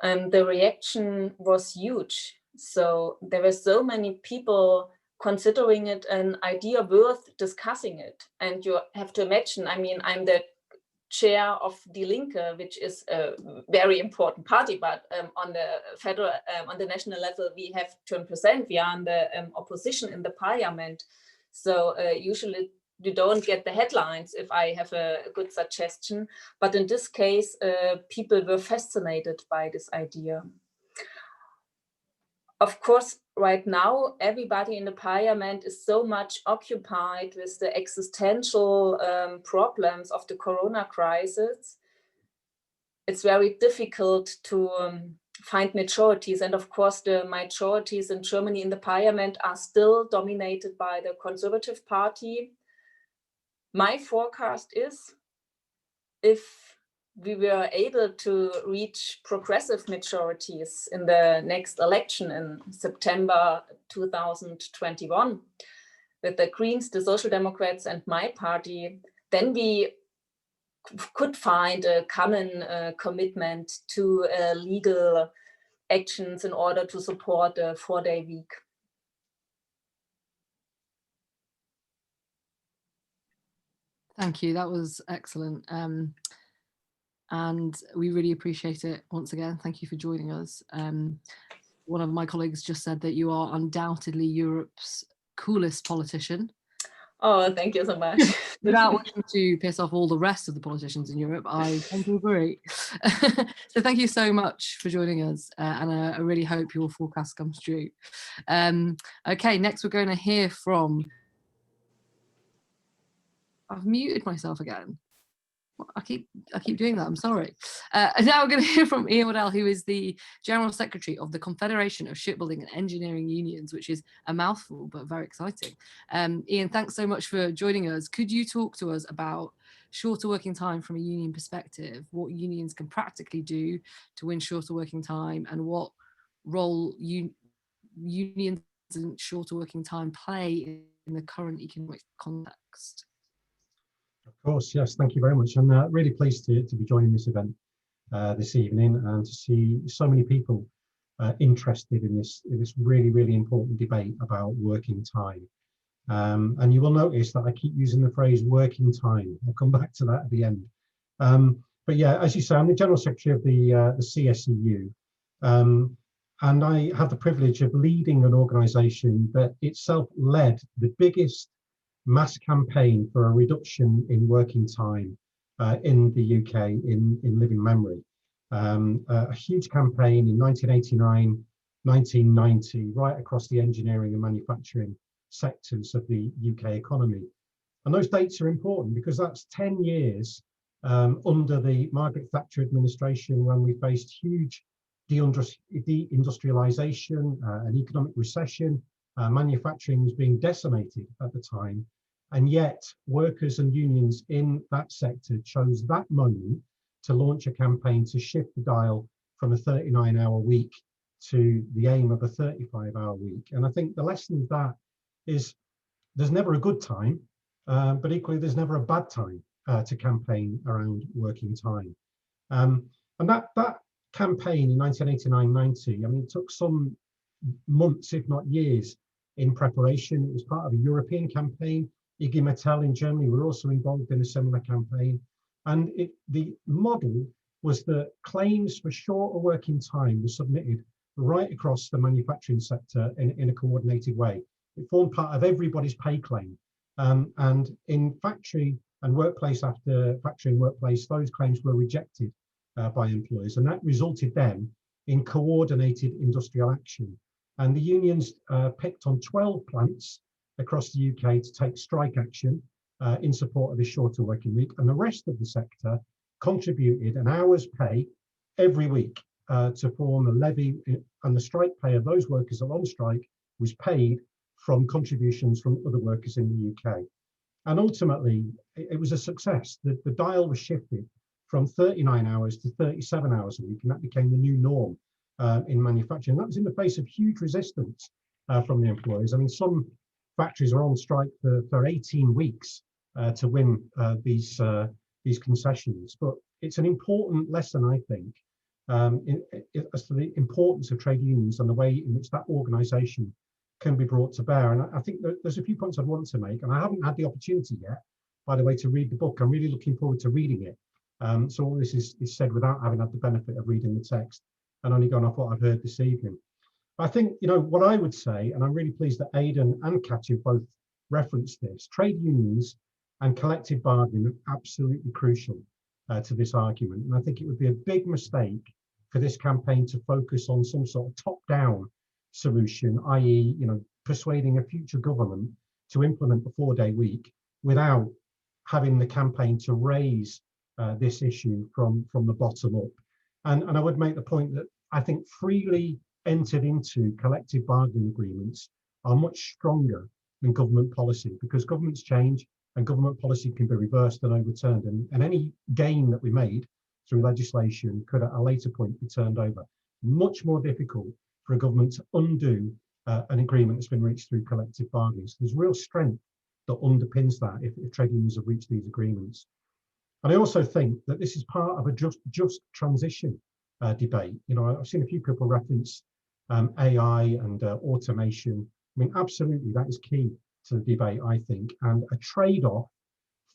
the reaction was huge. So there were so many people considering it an idea worth discussing it. And you have to imagine, I mean, I'm the chair of Die Linke, which is a very important party, but on the federal, on the national level, we have 10%. We are in the opposition in the parliament. So usually you don't get the headlines if I have a good suggestion. But in this case, people were fascinated by this idea. Of course, right now, everybody in the parliament is so much occupied with the existential problems of the corona crisis. It's very difficult to find majorities. And of course, the majorities in Germany in the parliament are still dominated by the Conservative Party. My forecast is, if we were able to reach progressive majorities in the next election in September 2021, with the Greens, the Social Democrats, and my party, then we could find a common commitment to legal actions in order to support a 4-day week. Thank you. That was excellent. And we really appreciate it once again. Thank you for joining us. One of my colleagues just said that you are undoubtedly Europe's coolest politician. Oh, thank you so much. Without wishing to piss off all the rest of the politicians in Europe, I tend to agree. So thank you so much for joining us, and I really hope your forecast comes true. Okay, next we're going to hear from... I've muted myself again. I keep doing that, I'm sorry. And now we're going to hear from Ian Waddell, who is the General Secretary of the Confederation of Shipbuilding and Engineering Unions, which is a mouthful, but very exciting. Ian, thanks so much for joining us. Could you talk to us about shorter working time from a union perspective, what unions can practically do to win shorter working time, and what role unions and shorter working time play in the current economic context? Of course, yes, thank you very much. I'm really pleased to be joining this event this evening and to see so many people interested in this really important debate about working time. And you will notice that I keep using the phrase working time. I'll come back to that at the end. But yeah, as you say, I'm the General Secretary of the CSEU. And I have the privilege of leading an organisation that itself led the biggest mass campaign for a reduction in working time in the UK in living memory. A huge campaign in 1989, 1990, right across the engineering and manufacturing sectors of the UK economy. And those dates are important because that's 10 years under the Margaret Thatcher administration, when we faced huge deindustrialization, an economic recession. Manufacturing was being decimated at the time. And yet workers and unions in that sector chose that moment to launch a campaign to shift the dial from a 39-hour week to the aim of a 35-hour week. And I think the lesson of that is there's never a good time, but equally there's never a bad time to campaign around working time. And that campaign in 1989-90, I mean, it took some months, if not years, in preparation. It was part of a European campaign. IG Metall in Germany were also involved in a similar campaign. And the model was that claims for shorter working time were submitted right across the manufacturing sector in a coordinated way. It formed part of everybody's pay claim. And in factory and workplace after factory and workplace, those claims were rejected by employers. And that resulted then in coordinated industrial action. And the unions picked on 12 plants across the UK to take strike action in support of the shorter working week. And the rest of the sector contributed an hour's pay every week to form a levy, and the strike pay of those workers that were on strike was paid from contributions from other workers in the UK. And ultimately, it was a success. The dial was shifted from 39 hours to 37 hours a week, and that became the new norm in manufacturing. That was in the face of huge resistance from the employers. I mean, some factories are on strike for 18 weeks to win these concessions. But it's an important lesson, I think, as to the importance of trade unions and the way in which that organisation can be brought to bear. And I think there's a few points I'd want to make, and I haven't had the opportunity yet, by the way, to read the book. I'm really looking forward to reading it. So all this is said without having had the benefit of reading the text and only going off what I've heard this evening. I think, you know, what I would say, and I'm really pleased that Aidan and Katja both referenced this, trade unions and collective bargaining are absolutely crucial to this argument. And I think it would be a big mistake for this campaign to focus on some sort of top-down solution, i.e., you know, persuading a future government to implement the 4-day week without having the campaign to raise this issue from the bottom up. And I would make the point that I think freely entered into collective bargaining agreements are much stronger than government policy, because governments change and government policy can be reversed and overturned. And any gain that we made through legislation could at a later point be turned over. Much more difficult for a government to undo an agreement that's been reached through collective bargaining. So there's real strength that underpins that if trade unions have reached these agreements. And I also think that this is part of a just transition debate. You know, I've seen a few people reference AI and automation. I mean, absolutely, that is key to the debate, I think, and a trade-off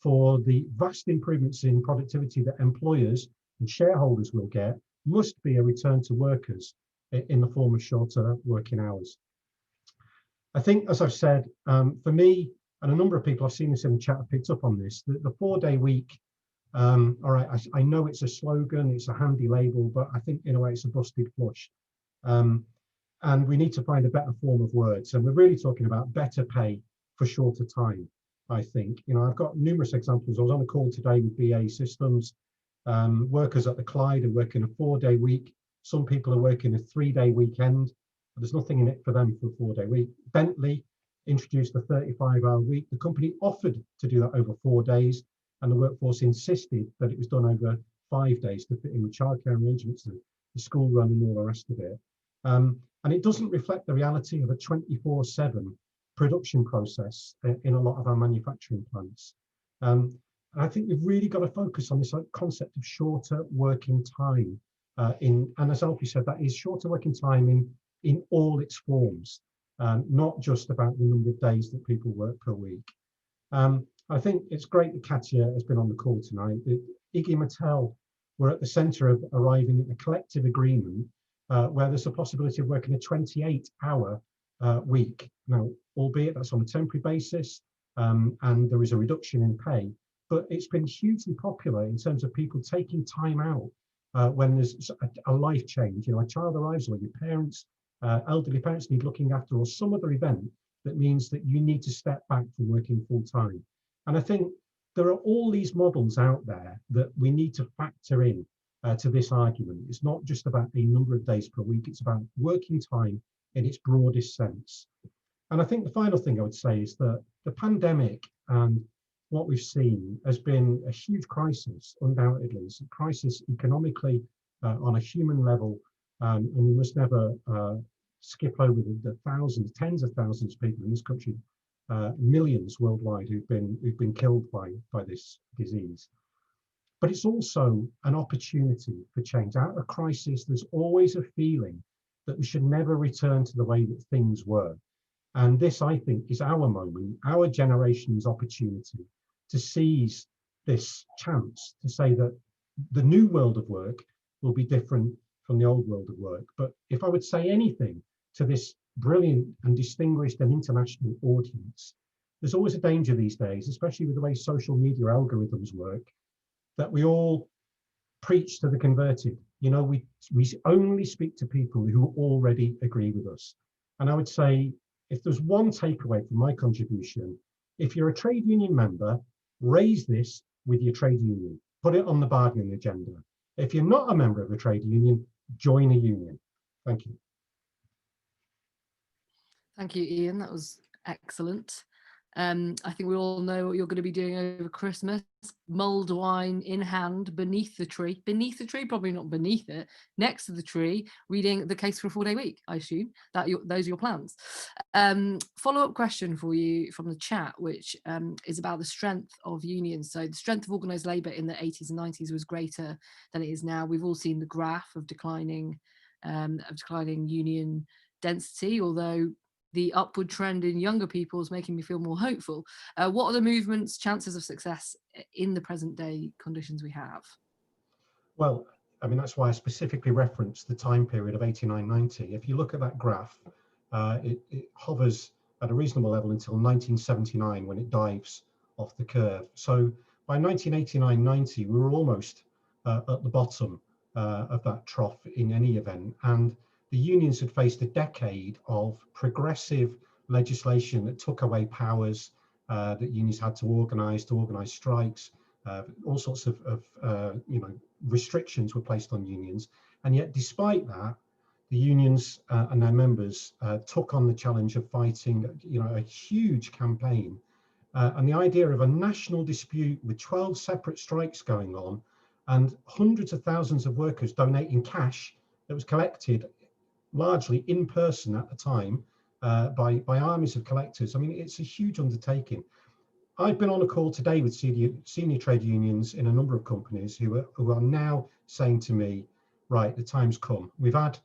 for the vast improvements in productivity that employers and shareholders will get must be a return to workers in the form of shorter working hours. I think, as I've said, for me, and a number of people I've seen this in the chat have picked up on this, the 4-day week, all right, I know it's a slogan, it's a handy label, but I think in a way it's a busted flush. And we need to find a better form of words. And we're really talking about better pay for shorter time, I think. You know, I've got numerous examples. I was on a call today with BAE Systems. Workers at the Clyde are working a 4-day week. Some people are working a 3-day weekend. But there's nothing in it for them for a 4-day week. Bentley introduced a 35-hour week. The company offered to do that over 4 days, and the workforce insisted that it was done over 5 days to fit in with childcare arrangements, the school run and all the rest of it. And it doesn't reflect the reality of a 24/7 production process in a lot of our manufacturing plants. And I think we've really got to focus on this concept of shorter working time. And as Alfie said, that is shorter working time in all its forms, not just about the number of days that people work per week. I think it's great that Katja has been on the call tonight. Iggy and Mattel were at the centre of arriving at a collective agreement where there's a possibility of working a 28-hour week. Now, albeit that's on a temporary basis, and there is a reduction in pay, but it's been hugely popular in terms of people taking time out when there's a life change. You know, a child arrives, or your parents, elderly parents need looking after, or some other event that means that you need to step back from working full time. And I think there are all these models out there that we need to factor in to this argument. It's not just about a number of days per week, it's about working time in its broadest sense. And I think the final thing I would say is that the pandemic and what we've seen has been a huge crisis, undoubtedly. It's a crisis economically on a human level, and we must never skip over the thousands, tens of thousands of people in this country, millions worldwide who've been killed by this disease. But it's also an opportunity for change. Out of crisis, there's always a feeling that we should never return to the way that things were. And this, I think, is our moment, our generation's opportunity to seize this chance to say that the new world of work will be different from the old world of work. But if I would say anything to this brilliant and distinguished and international audience, there's always a danger these days, especially with the way social media algorithms work, that we all preach to the converted. You know, we only speak to people who already agree with us. And I would say, if there's one takeaway from my contribution, if you're a trade union member, raise this with your trade union, put it on the bargaining agenda. If you're not a member of a trade union, join a union. Thank you. Thank you, Ian. That was excellent. I think we all know what you're going to be doing over Christmas. Mulled wine in hand, beneath the tree, probably not beneath it, next to the tree, reading The Case for a 4-Day Week. I assume that those are your plans. Follow-up question for you from the chat, which is about the strength of unions. So the strength of organised labour in the 80s and 90s was greater than it is now. We've all seen the graph of declining union density, although the upward trend in younger people is making me feel more hopeful. What are the movement's chances of success in the present day conditions we have? Well, I mean, that's why I specifically referenced the time period of 89-90. If you look at that graph, it hovers at a reasonable level until 1979 when it dives off the curve. So by 1989-90, we were almost at the bottom of that trough in any event. And the unions had faced a decade of progressive legislation that took away powers that unions had to organise strikes. All sorts of restrictions were placed on unions, and yet despite that, the unions and their members took on the challenge of fighting, a huge campaign, and the idea of a national dispute with 12 separate strikes going on, and hundreds of thousands of workers donating cash that was collected largely in person at the time by armies of collectors. I mean, it's a huge undertaking. I've been on a call today with senior trade unions in a number of companies who are now saying to me, right, the time's come. We've had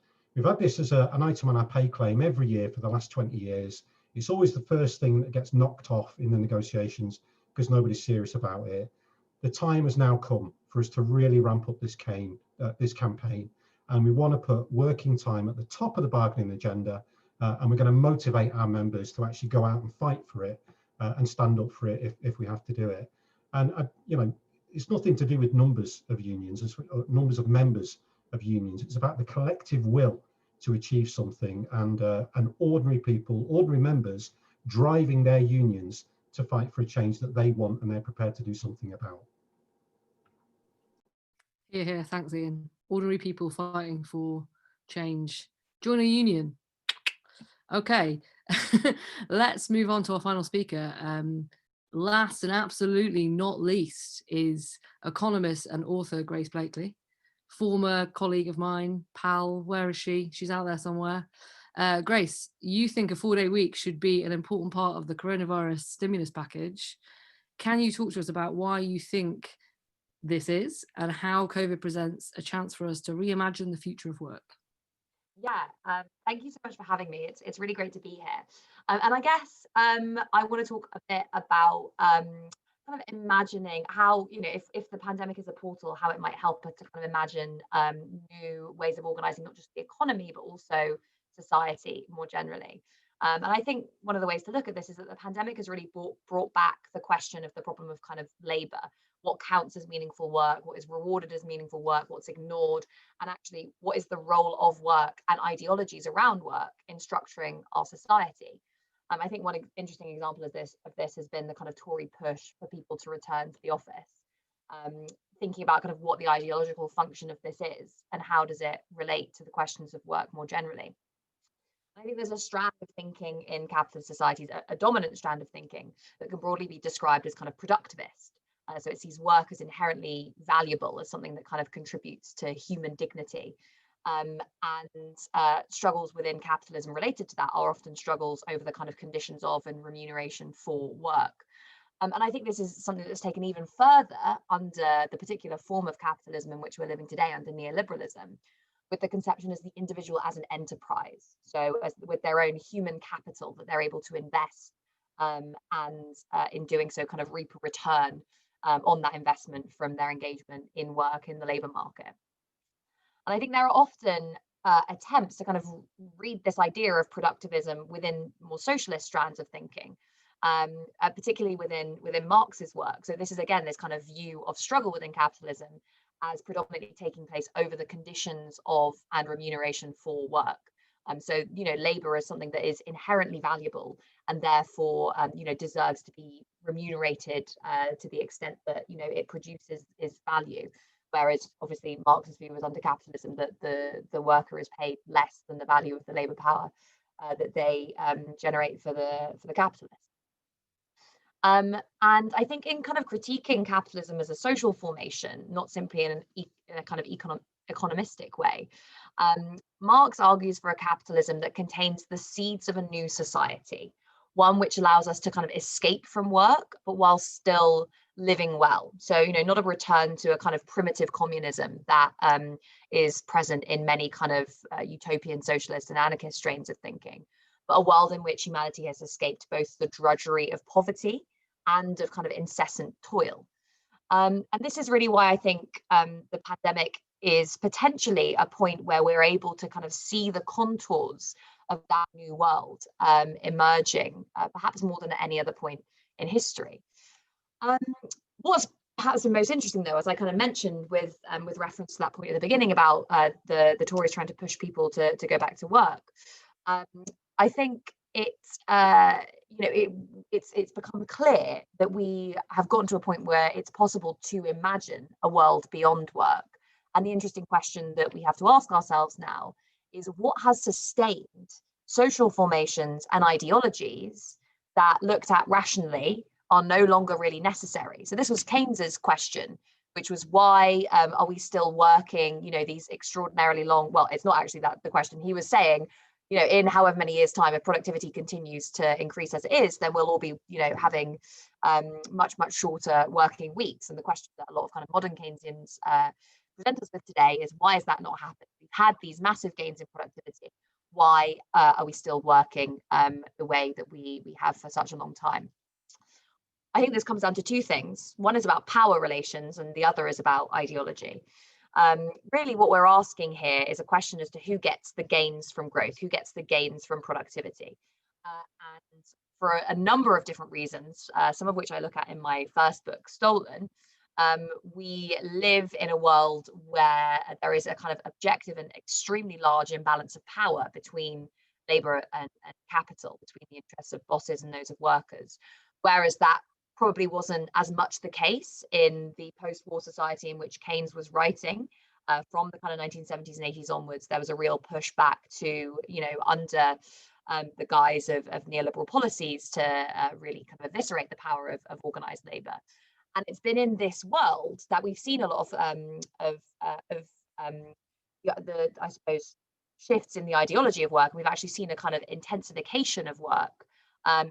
this as an item on our pay claim every year for the last 20 years. It's always the first thing that gets knocked off in the negotiations because nobody's serious about it. The time has now come for us to really ramp up this campaign. And we want to put working time at the top of the bargaining agenda, and we're going to motivate our members to actually go out and fight for it and stand up for it if we have to do it. And it's nothing to do with numbers of unions, it's numbers of members of unions. It's about the collective will to achieve something, and ordinary people, ordinary members, driving their unions to fight for a change that they want and they're prepared to do something about. Here, thanks, Ian. Ordinary people fighting for change. Join a union. Okay, let's move on to our final speaker. Last and absolutely not least is economist and author Grace Blakeley, former colleague of mine, pal. Where is she? She's out there somewhere. Grace, you think a 4-day week should be an important part of the coronavirus stimulus package. can you talk to us about why you think this is and how COVID presents a chance for us to reimagine the future of work? Yeah, thank you so much for having me. It's really great to be here. And I guess I want to talk a bit about kind of imagining how, if the pandemic is a portal, how it might help us to kind of imagine new ways of organizing not just the economy, but also society more generally. And I think one of the ways to look at this is that the pandemic has really brought back the question of the problem of kind of labor. What counts as meaningful work, what is rewarded as meaningful work, what's ignored, and actually what is the role of work and ideologies around work in structuring our society. I think one interesting example of this has been the kind of Tory push for people to return to the office, thinking about kind of what the ideological function of this is and how does it relate to the questions of work more generally. I think there's a strand of thinking in capitalist societies, a dominant strand of thinking that can broadly be described as kind of productivist. So it sees work as inherently valuable, as something that kind of contributes to human dignity. And struggles within capitalism related to that are often struggles over the kind of conditions of and remuneration for work. And I think this is something that's taken even further under the particular form of capitalism in which we're living today, under neoliberalism, with the conception as the individual as an enterprise. So with their own human capital that they're able to invest and in doing so kind of reap a return on that investment from their engagement in work in the labour market. And I think there are often attempts to kind of read this idea of productivism within more socialist strands of thinking, particularly within Marx's work. So this is, again, this kind of view of struggle within capitalism as predominantly taking place over the conditions of and remuneration for work. So, labour is something that is inherently valuable and therefore, deserves to be remunerated to the extent that, it produces its value. Whereas obviously Marx's view was under capitalism that the worker is paid less than the value of the labour power that they generate for the capitalist. And I think in kind of critiquing capitalism as a social formation, not simply in a kind of economistic way, Marx argues for a capitalism that contains the seeds of a new society, one which allows us to kind of escape from work, but while still living well. So, not a return to a kind of primitive communism that is present in many kind of utopian socialist and anarchist strains of thinking, but a world in which humanity has escaped both the drudgery of poverty and of kind of incessant toil. And this is really why I think the pandemic is potentially a point where we're able to kind of see the contours of that new world emerging, perhaps more than at any other point in history. What's perhaps the most interesting, though, as I kind of mentioned with reference to that point at the beginning about the Tories trying to push people to go back to work, I think it's become clear that we have gotten to a point where it's possible to imagine a world beyond work. And the interesting question that we have to ask ourselves now is what has sustained social formations and ideologies that, looked at rationally, are no longer really necessary. So this was Keynes's question, which was why are we still working, these extraordinarily long, well, it's not actually that the question. He was saying, in however many years' time, if productivity continues to increase as it is, then we'll all be, having much, much shorter working weeks. And the question that a lot of kind of modern Keynesians present us with today is, why has that not happened? We've had these massive gains in productivity. Why are we still working the way that we have for such a long time? I think this comes down to two things. One is about power relations and the other is about ideology. Really what we're asking here is a question as to who gets the gains from growth, who gets the gains from productivity. And for a number of different reasons, some of which I look at in my first book, Stolen, we live in a world where there is a kind of objective and extremely large imbalance of power between labour and capital, between the interests of bosses and those of workers. Whereas that probably wasn't as much the case in the post-war society in which Keynes was writing. From the kind of 1970s and 80s onwards, there was a real pushback to, under the guise of neoliberal policies to really kind of eviscerate the power of organised labour. And it's been in this world that we've seen a lot of I suppose, shifts in the ideology of work. We've actually seen a kind of intensification of work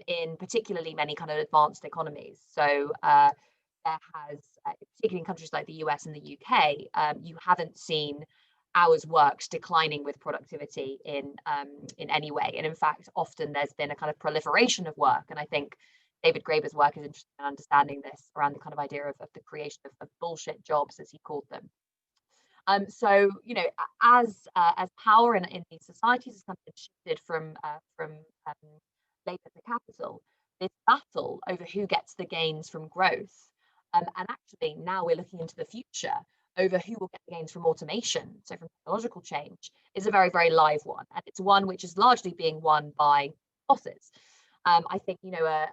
in particularly many kind of advanced economies. So there has, particularly in countries like the US and the UK, you haven't seen hours worked declining with productivity in any way. And in fact, often there's been a kind of proliferation of work. And I think David Graeber's work is interesting in understanding this around the kind of idea of the creation of bullshit jobs, as he called them. So, you know, as power in these societies has kind of shifted from labor to capital, this battle over who gets the gains from growth, and actually now we're looking into the future over who will get the gains from automation, so from technological change, is a very, very live one. And it's one which is largely being won by bosses. I think, you know, a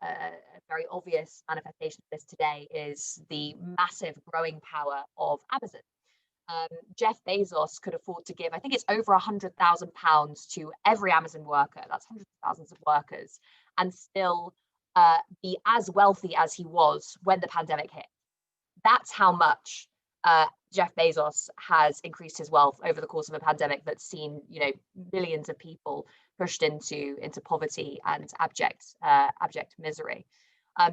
very obvious manifestation of this today is the massive growing power of Amazon. Jeff Bezos could afford to give, I think it's over £100,000 to every Amazon worker, that's hundreds of thousands of workers, and still be as wealthy as he was when the pandemic hit. That's how much Jeff Bezos has increased his wealth over the course of a pandemic that's seen, you know, millions of people pushed into poverty and abject misery.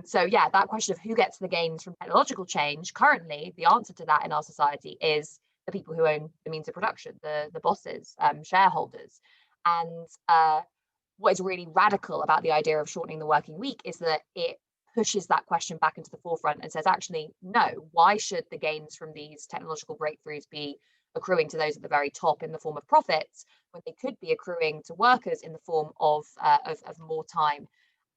So yeah, that question of who gets the gains from technological change, currently the answer to that in our society is the people who own the means of production, the bosses, shareholders. And what is really radical about the idea of shortening the working week is that it pushes that question back into the forefront and says, actually, no, why should the gains from these technological breakthroughs be accruing to those at the very top in the form of profits when they could be accruing to workers in the form of more time?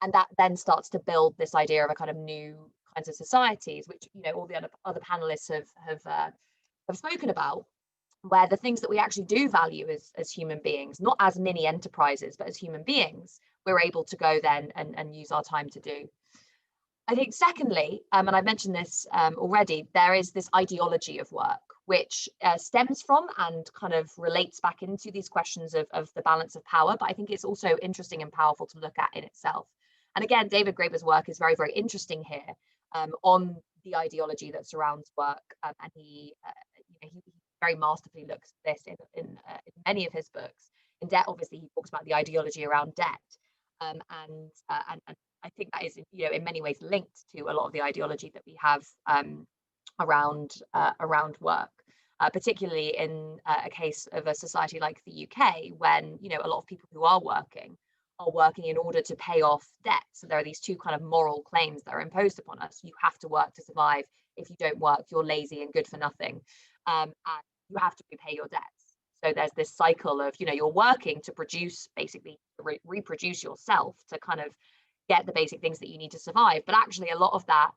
And that then starts to build this idea of a kind of new kinds of societies, which, you know, all the other panelists have spoken about, where the things that we actually do value as human beings, not as mini enterprises, but as human beings, we're able to go then and use our time to do. I think secondly, and I've mentioned this already, there is this ideology of work, which stems from and kind of relates back into these questions of the balance of power. But I think it's also interesting and powerful to look at in itself. And again, David Graeber's work is very, very interesting here on the ideology that surrounds work. And he very masterfully looks at this in many of his books. In Debt, obviously, he talks about the ideology around debt. And I think that is, you know, in many ways linked to a lot of the ideology that we have around work, particularly in a case of a society like the UK, when, you know, a lot of people who are working in order to pay off debt. So there are these two kind of moral claims that are imposed upon us. You have to work to survive. If you don't work, you're lazy and good for nothing, and you have to repay your debts. So there's this cycle of, you know, you're working to produce, basically reproduce yourself to kind of get the basic things that you need to survive. But actually a lot of that,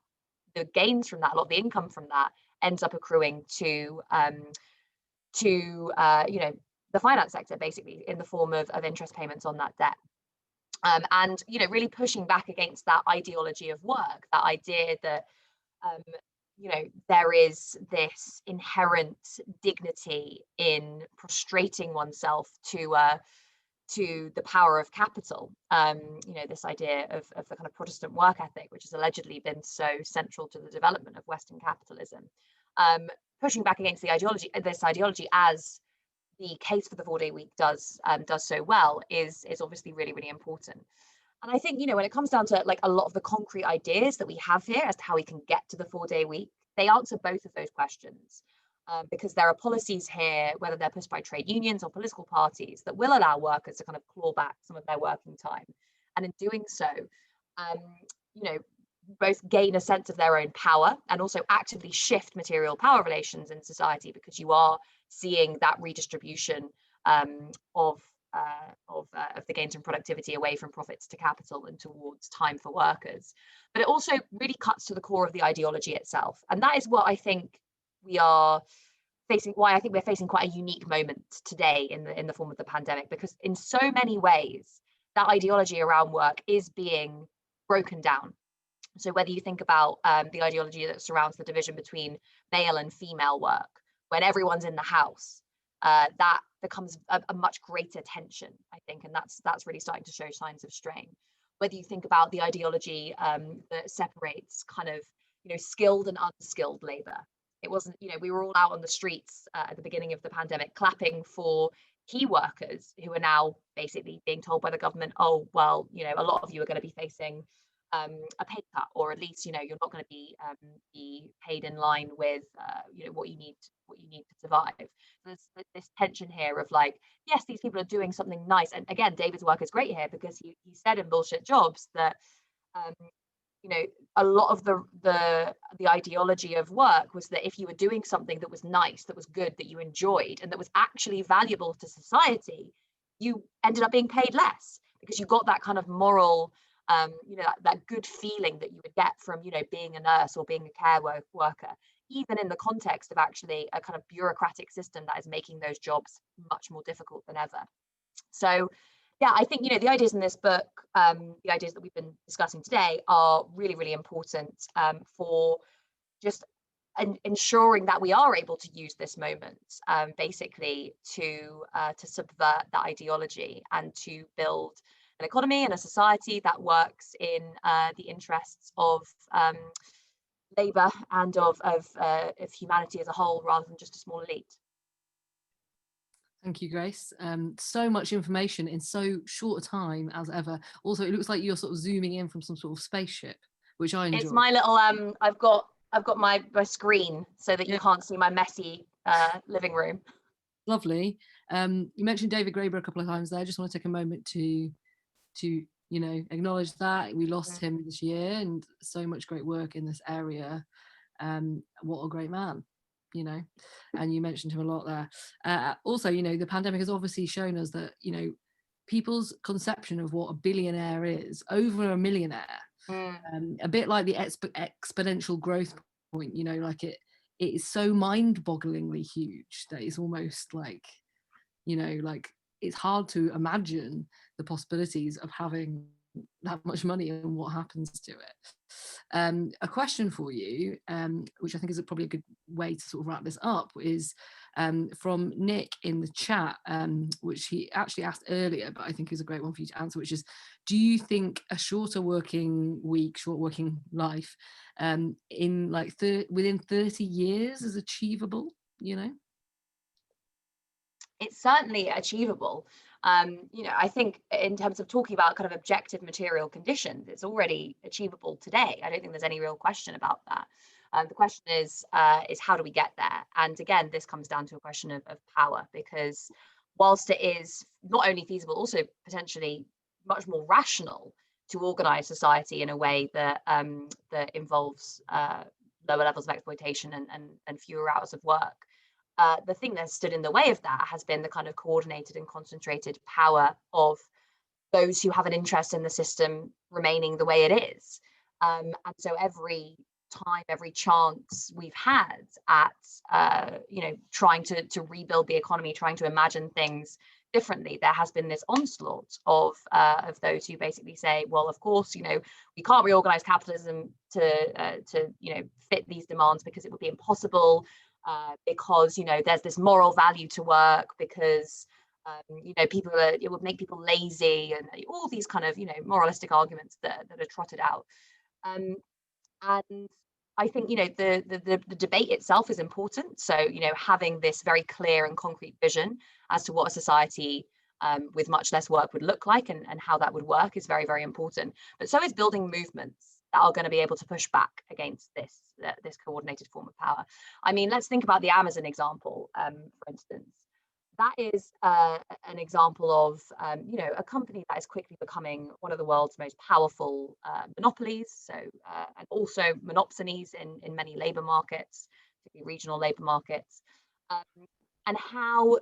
the gains from that, a lot of the income from that ends up accruing to you know, the finance sector, basically in the form of interest payments on that debt. And, you know, really pushing back against that ideology of work, that idea that, you know, there is this inherent dignity in prostrating oneself to the power of capital. You know, this idea of the kind of Protestant work ethic, which has allegedly been so central to the development of Western capitalism. Pushing back against this ideology, as the case for the 4-day week does so well, is obviously really, really important. And I think, you know, when it comes down to like a lot of the concrete ideas that we have here as to how we can get to the 4-day week, they answer both of those questions. Because there are policies here, whether they're pushed by trade unions or political parties, that will allow workers to kind of claw back some of their working time. And in doing so, you know, both gain a sense of their own power and also actively shift material power relations in society, because you are seeing that redistribution of the gains in productivity away from profits to capital and towards time for workers. But it also really cuts to the core of the ideology itself. And that is what I think we're facing quite a unique moment today in the form of the pandemic, because in so many ways that ideology around work is being broken down. So whether you think about the ideology that surrounds the division between male and female work, when everyone's in the house, that becomes a much greater tension, I think, and that's really starting to show signs of strain. Whether you think about the ideology that separates kind of, you know, skilled and unskilled labor. It wasn't, you know, we were all out on the streets at the beginning of the pandemic clapping for key workers who are now basically being told by the government, oh, well, you know, a lot of you are going to be facing a pay cut, or at least, you know, you're not going to be paid in line with, you know, what you need to survive. There's this tension here of like, yes, these people are doing something nice. And again, David's work is great here because he said in Bullshit Jobs that, you know, a lot of the ideology of work was that if you were doing something that was nice, that was good, that you enjoyed, and that was actually valuable to society, you ended up being paid less because you got that kind of moral, you know, that good feeling that you would get from, you know, being a nurse or being a care worker, even in the context of actually a kind of bureaucratic system that is making those jobs much more difficult than ever. So yeah, I think, you know, the ideas in this book, the ideas that we've been discussing today are really, really important for just ensuring that we are able to use this moment basically to subvert that ideology and to build an economy and a society that works in the interests of labour and of humanity as a whole, rather than just a small elite. Thank you, Grace. So much information in so short a time as ever. Also, it looks like you're sort of zooming in from some sort of spaceship, which I enjoy. It's my little I've got my screen so that you can't see my messy living room. Lovely. You mentioned David Graeber a couple of times there. I just want to take a moment to you know, acknowledge that we lost him this year, and so much great work in this area. What a great man, you know, and you mentioned him a lot there. Also, you know, the pandemic has obviously shown us that, you know, people's conception of what a billionaire is over a millionaire, a bit like the exponential growth point, you know, like it is so mind-bogglingly huge that it's almost like, you know, like it's hard to imagine the possibilities of having that much money and what happens to it. A question for you, which I think is probably a good way to sort of wrap this up, is from Nick in the chat, which he actually asked earlier, but I think is a great one for you to answer, which is, do you think a shorter working week, short working life in like within 30 years is achievable, you know? It's certainly achievable. You know, I think in terms of talking about kind of objective material conditions, it's already achievable today. I don't think there's any real question about that. The question is how do we get there? And again, this comes down to a question of power, because whilst it is not only feasible, also potentially much more rational to organise society in a way that that involves lower levels of exploitation and fewer hours of work. The thing that stood in the way of that has been the kind of coordinated and concentrated power of those who have an interest in the system remaining the way it is. And so every time, every chance we've had at, you know, trying to rebuild the economy, trying to imagine things differently, there has been this onslaught of those who basically say, well, of course, you know, we can't reorganize capitalism to you know, fit these demands because it would be impossible. Because, you know, there's this moral value to work, because you know, it would make people lazy, and all these kind of, you know, moralistic arguments that are trotted out. And I think, you know, the debate itself is important. So, you know, having this very clear and concrete vision as to what a society with much less work would look like and how that would work is very, very important. But so is building movements that are going to be able to push back against this coordinated form of power. I mean, let's think about the Amazon example, for instance. That is an example of, you know, a company that is quickly becoming one of the world's most powerful monopolies. So, and also monopsonies in many labour markets, particularly regional labour markets. And how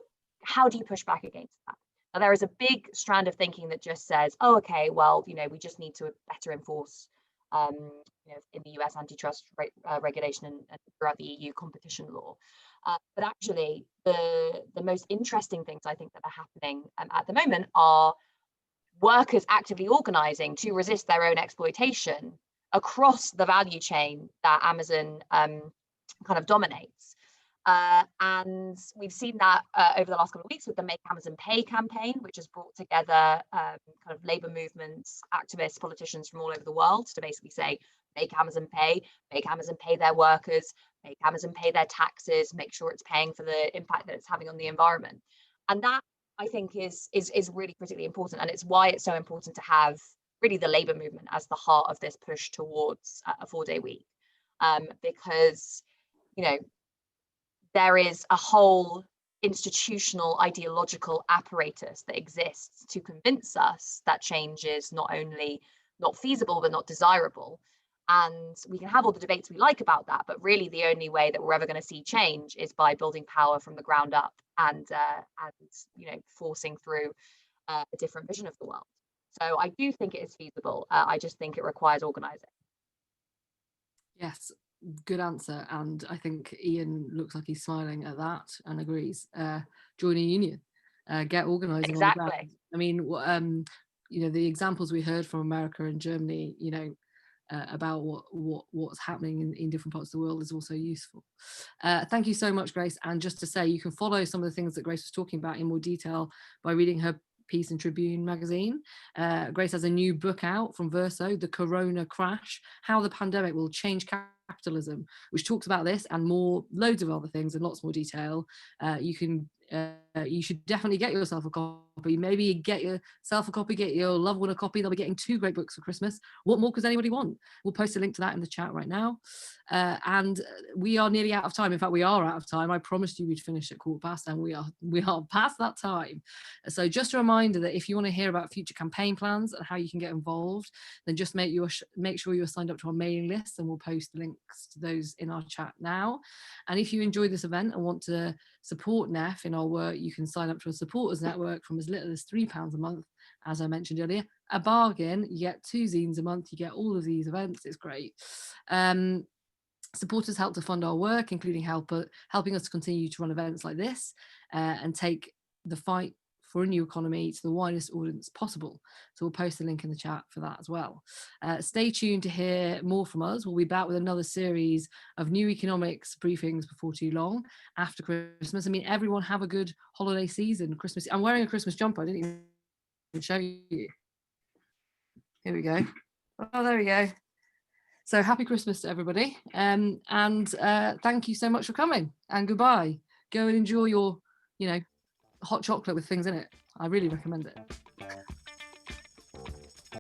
do you push back against that? Now, there is a big strand of thinking that just says, oh, okay, well, you know, we just need to better enforce you know, in the US antitrust regulation and throughout the EU competition law. But actually, the most interesting things I think that are happening at the moment are workers actively organising to resist their own exploitation across the value chain that Amazon kind of dominates. And we've seen that over the last couple of weeks with the Make Amazon Pay campaign, which has brought together kind of labour movements, activists, politicians from all over the world to basically say, make Amazon pay their workers, make Amazon pay their taxes, make sure it's paying for the impact that it's having on the environment. And that I think is really critically important, and it's why it's so important to have really the labour movement as the heart of this push towards a 4-day week, because there is a whole institutional ideological apparatus that exists to convince us that change is not only not feasible but not desirable. And we can have all the debates we like about that, but really the only way that we're ever going to see change is by building power from the ground up and forcing through a different vision of the world. So I do think it is feasible. I just think it requires organising. Yes, good answer. And I think Ian looks like he's smiling at that and agrees. Join a union, get organising. Exactly. On the ground. I mean, the examples we heard from America and Germany, about what's happening in different parts of the world is also useful. Thank you so much, Grace. And just to say, you can follow some of the things that Grace was talking about in more detail by reading her piece in Tribune magazine. Grace has a new book out from Verso, The Corona Crash, How the Pandemic Will Change Capitalism, which talks about this and more, loads of other things in lots more detail. You should definitely get yourself a copy. Maybe get yourself a copy, get your loved one a copy. They'll be getting 2 great books for Christmas. What more could anybody want? We'll post a link to that in the chat right now. And we are nearly out of time. In fact, we are out of time. I promised you we'd finish at 1:15, and we are past that time. So just a reminder that if you want to hear about future campaign plans and how you can get involved, then just make sure you're signed up to our mailing list, and we'll post the links to those in our chat now. And if you enjoyed this event and want to support NEF in our work, you can sign up to a supporters network from as little as £3 a month. As I mentioned earlier, a bargain. You get 2 zines a month, you get all of these events. It's great. Supporters help to fund our work, including helping us to continue to run events like this and take the fight for a new economy to the widest audience possible. So we'll post a link in the chat for that as well. Stay tuned to hear more from us. We'll be back with another series of new economics briefings before too long, after Christmas. I mean, everyone have a good holiday season. Christmas. I'm wearing a Christmas jumper. I didn't even show you. Here we go. Oh, there we go. So happy Christmas to everybody. And thank you so much for coming, and goodbye. Go and enjoy your, hot chocolate with things in it. I really recommend it.